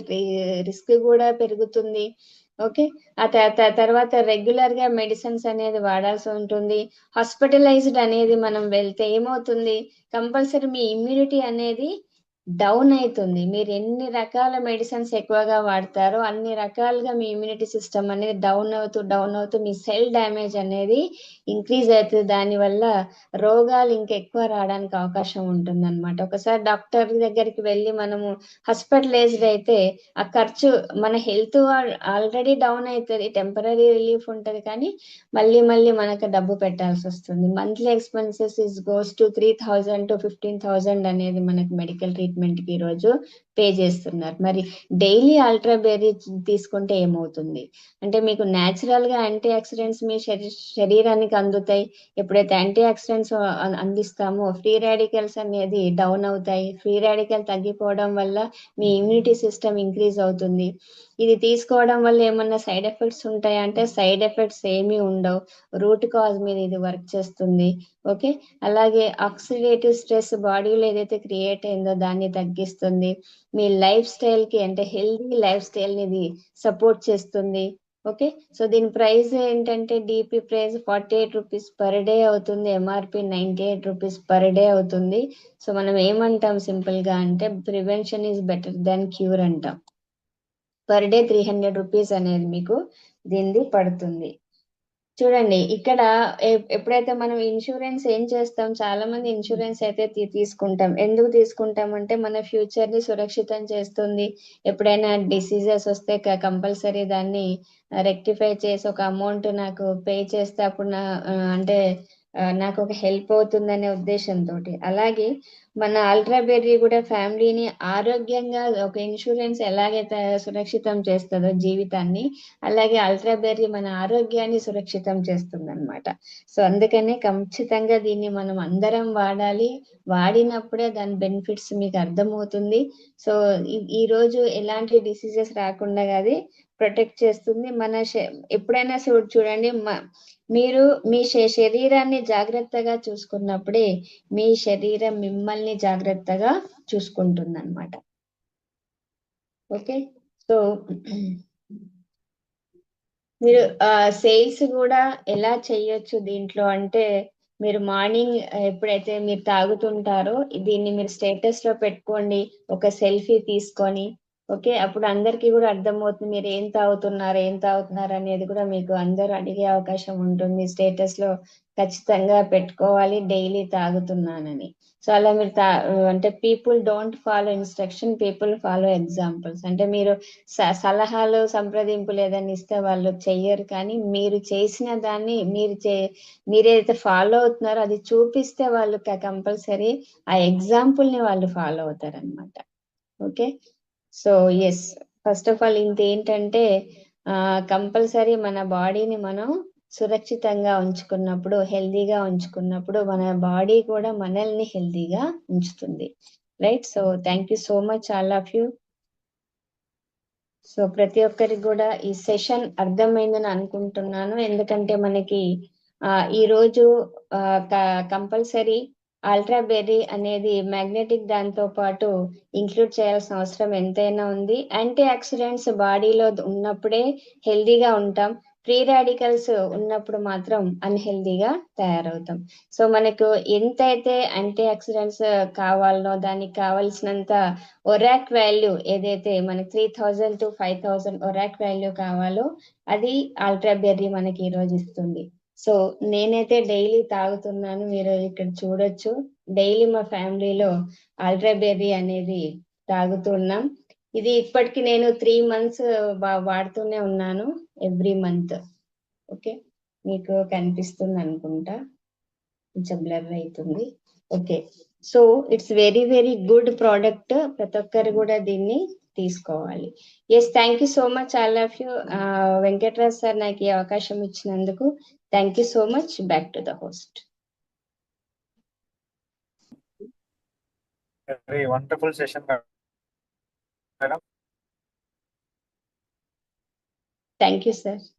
రిస్క్ కూడా పెరుగుతుంది. ఓకే. ఆ తర్వాత రెగ్యులర్ గా మెడిసిన్స్ అనేది వాడాల్సి ఉంటుంది. హాస్పిటలైజ్డ్ అనేది మనం వెళ్తే ఏమవుతుంది, కంపల్సరీ మీ ఇమ్యూనిటీ అనేది డౌన్ అవుతుంది. మీరు ఎన్ని రకాల మెడిసిన్స్ ఎక్కువగా వాడతారో అన్ని రకాలుగా మీ ఇమ్యూనిటీ సిస్టమ్ అనేది డౌన్ అవుతూ మీ సెల్ డ్యామేజ్ అనేది ఇంక్రీజ్ అవుతుంది. దానివల్ల రోగాలు ఇంకెక్కువ రావడానికి అవకాశం ఉంటుంది అనమాట. ఒకసారి డాక్టర్ దగ్గరికి వెళ్ళి మనము హాస్పిటలైజ్డ్ అయితే ఆ ఖర్చు, మన హెల్త్ ఆల్రెడీ డౌన్ అవుతుంది, టెంపరీ రిలీఫ్ ఉంటుంది, కానీ మళ్ళీ మళ్ళీ మనకు డబ్బు పెట్టాల్సి వస్తుంది. Monthly expenses is goes to 3,000 to 15,000 అనేది మనకి మెడికల్ ట్రీట్మెంట్ కి ఈరోజు పే చేస్తున్నారు. మరి డైలీ అల్ట్రా బెర్రీ తీసుకుంటే ఏమవుతుంది అంటే, మీకు న్యాచురల్ గా యాంటీ ఆక్సిడెంట్స్ మీ శరీరానికి అందుతాయి. ఎప్పుడైతే యాంటీ ఆక్సిడెంట్స్ అందిస్తామో ఫ్రీ రాడికల్స్ అనేది డౌన్ అవుతాయి. ఫ్రీ రాడికల్ తగ్గిపోవడం వల్ల మీ ఇమ్యూనిటీ సిస్టమ్ ఇంక్రీజ్ అవుతుంది. ఇది తీసుకోవడం వల్ల ఏమన్నా సైడ్ ఎఫెక్ట్స్ ఉంటాయా అంటే సైడ్ ఎఫెక్ట్స్ ఏమీ ఉండవు. రూట్ కాజ్ మీద ఇది వర్క్ చేస్తుంది. ఓకే. అలాగే ఆక్సిడేటివ్ స్ట్రెస్ బాడీలో ఏదైతే క్రియేట్ అయిందో దాన్ని తగ్గిస్తుంది. మీ లైఫ్ స్టైల్ కి అంటే హెల్దీ లైఫ్ స్టైల్ ని ఇది సపోర్ట్ చేస్తుంది. ఓకే. సో దీని ప్రైస్ ఏంటంటే DP price 48 rupees per day అవుతుంది. ఎంఆర్పి 98 రూపీస్ పర్ డే అవుతుంది. సో మనం ఏమంటాం సింపుల్ గా అంటే, prevention is better than cure అంటాం. పర్ డే 300 రూపీస్ అనేది మీకు దీనిది పడుతుంది. చూడండి ఇక్కడ ఎప్పుడైతే మనం ఇన్సూరెన్స్ ఏం చేస్తాం, చాలా మంది ఇన్సూరెన్స్ అయితే తీసుకుంటాం. ఎందుకు తీసుకుంటాం అంటే మన ఫ్యూచర్ ని సురక్షితం చేస్తుంది. ఎప్పుడైనా డిసీజెస్ వస్తే కంపల్సరీ దాన్ని రెక్టిఫై చేసి ఒక అమౌంట్ నాకు పే చేస్తే అప్పుడు అంటే నాకు ఒక హెల్ప్ అవుతుందనే ఉద్దేశంతో. అలాగే మన అల్ట్రా బెర్రీ కూడా ఫ్యామిలీని ఆరోగ్యంగా, ఒక ఇన్సూరెన్స్ ఎలాగైతే సురక్షితం చేస్తుందో జీవితాన్ని, అలాగే అల్ట్రా బెర్రీ మన ఆరోగ్యాన్ని సురక్షితం చేస్తుంది అనమాట. సో అందుకనే ఖచ్చితంగా దీన్ని మనం అందరం వాడాలి. వాడినప్పుడే దాని బెనిఫిట్స్ మీకు అర్థమవుతుంది. సో ఈ రోజు ఎలాంటి డిసీజెస్ రాకుండా అది ప్రొటెక్ట్ చేస్తుంది. ఎప్పుడైనా చూడండి, మీరు మీ శరీరాన్ని జాగ్రత్తగా చూసుకున్నప్పుడే మీ శరీరం మిమ్మల్ని జాగ్రత్తగా చూసుకుంటుంది అనమాట. ఓకే. సో మీరు సేల్స్ కూడా ఎలా చేయొచ్చు దీంట్లో అంటే, మీరు మార్నింగ్ ఎప్పుడైతే మీరు తాగుతుంటారో దీన్ని మీరు స్టేటస్ లో పెట్టుకోండి, ఒక సెల్ఫీ తీసుకొని. ఓకే. అప్పుడు అందరికీ కూడా అర్థమవుతుంది మీరు ఏం తాగుతున్నారు అనేది కూడా మీకు అందరూ అడిగే అవకాశం ఉంటుంది. స్టేటస్ లో ఖచ్చితంగా పెట్టుకోవాలి డైలీ తాగుతున్నానని. సో అలా మీరు అంటే people don't follow instruction, people follow examples. అంటే మీరు సలహాలు సంప్రదింపులు ఏదైనా ఇస్తే వాళ్ళు చెయ్యరు, కానీ మీరు చేసిన దాన్ని మీరేదైతే ఫాలో అవుతున్నారో అది చూపిస్తే వాళ్ళు కంపల్సరీ ఆ ఎగ్జాంపుల్ ని వాళ్ళు ఫాలో అవుతారు అనమాట. Okay. So yes, first of all ఇంకేంటంటే కంపల్సరీ మన బాడీని మనం సురక్షితంగా ఉంచుకున్నప్పుడు, హెల్దీగా ఉంచుకున్నప్పుడు మన బాడీ కూడా మనల్ని హెల్దీగా ఉంచుతుంది. Right. So thank you so much all of you. So ప్రతి ఒక్కరికి కూడా ఈ సెషన్ అర్థమైందని అనుకుంటున్నాను. ఎందుకంటే మనకి ఈ రోజు కంపల్సరీ అల్ట్రా బెర్రీ అనేది మ్యాగ్నెటిక్ దాంతో పాటు ఇంక్లూడ్ చేయాల్సిన అవసరం ఎంతైనా ఉంది. యాంటీ ఆక్సిడెంట్స్ బాడీలో ఉన్నప్పుడే హెల్దీగా ఉంటాం. ఫ్రీ రాడికల్స్ ఉన్నప్పుడు మాత్రం అన్హెల్దీగా తయారవుతాం. సో మనకు ఎంతైతే యాంటీ ఆక్సిడెంట్స్ కావాలనో దానికి కావాల్సినంత ఒరాక్ వాల్యూ ఏదైతే మనకి 3,000 to 5,000 ఒరాక్ వాల్యూ కావాలో అది అల్ట్రా బెర్రీ మనకి ఈ రోజు ఇస్తుంది. సో నేనైతే డైలీ తాగుతున్నాను, మీరు ఇక్కడ చూడొచ్చు. డైలీ మా ఫ్యామిలీలో అల్ట్రా బెర్రీ అనేది తాగుతున్నాం. ఇది ఇప్పటికి నేను 3 months వాడుతూనే ఉన్నాను, ఎవ్రీ మంత్. ఓకే. మీకు కనిపిస్తుంది అనుకుంటా, కొంచెం బ్లర్ అవుతుంది. Okay. So it's very very good product. ప్రతి ఒక్కరు కూడా దీన్ని తీసుకోవాలి. Yes, thank you so much all of you. Venkatraj sir నాకు ఈ అవకాశం ఇచ్చినందుకు thank you so much. Back to the host. Very wonderful session, madam. Thank you sir.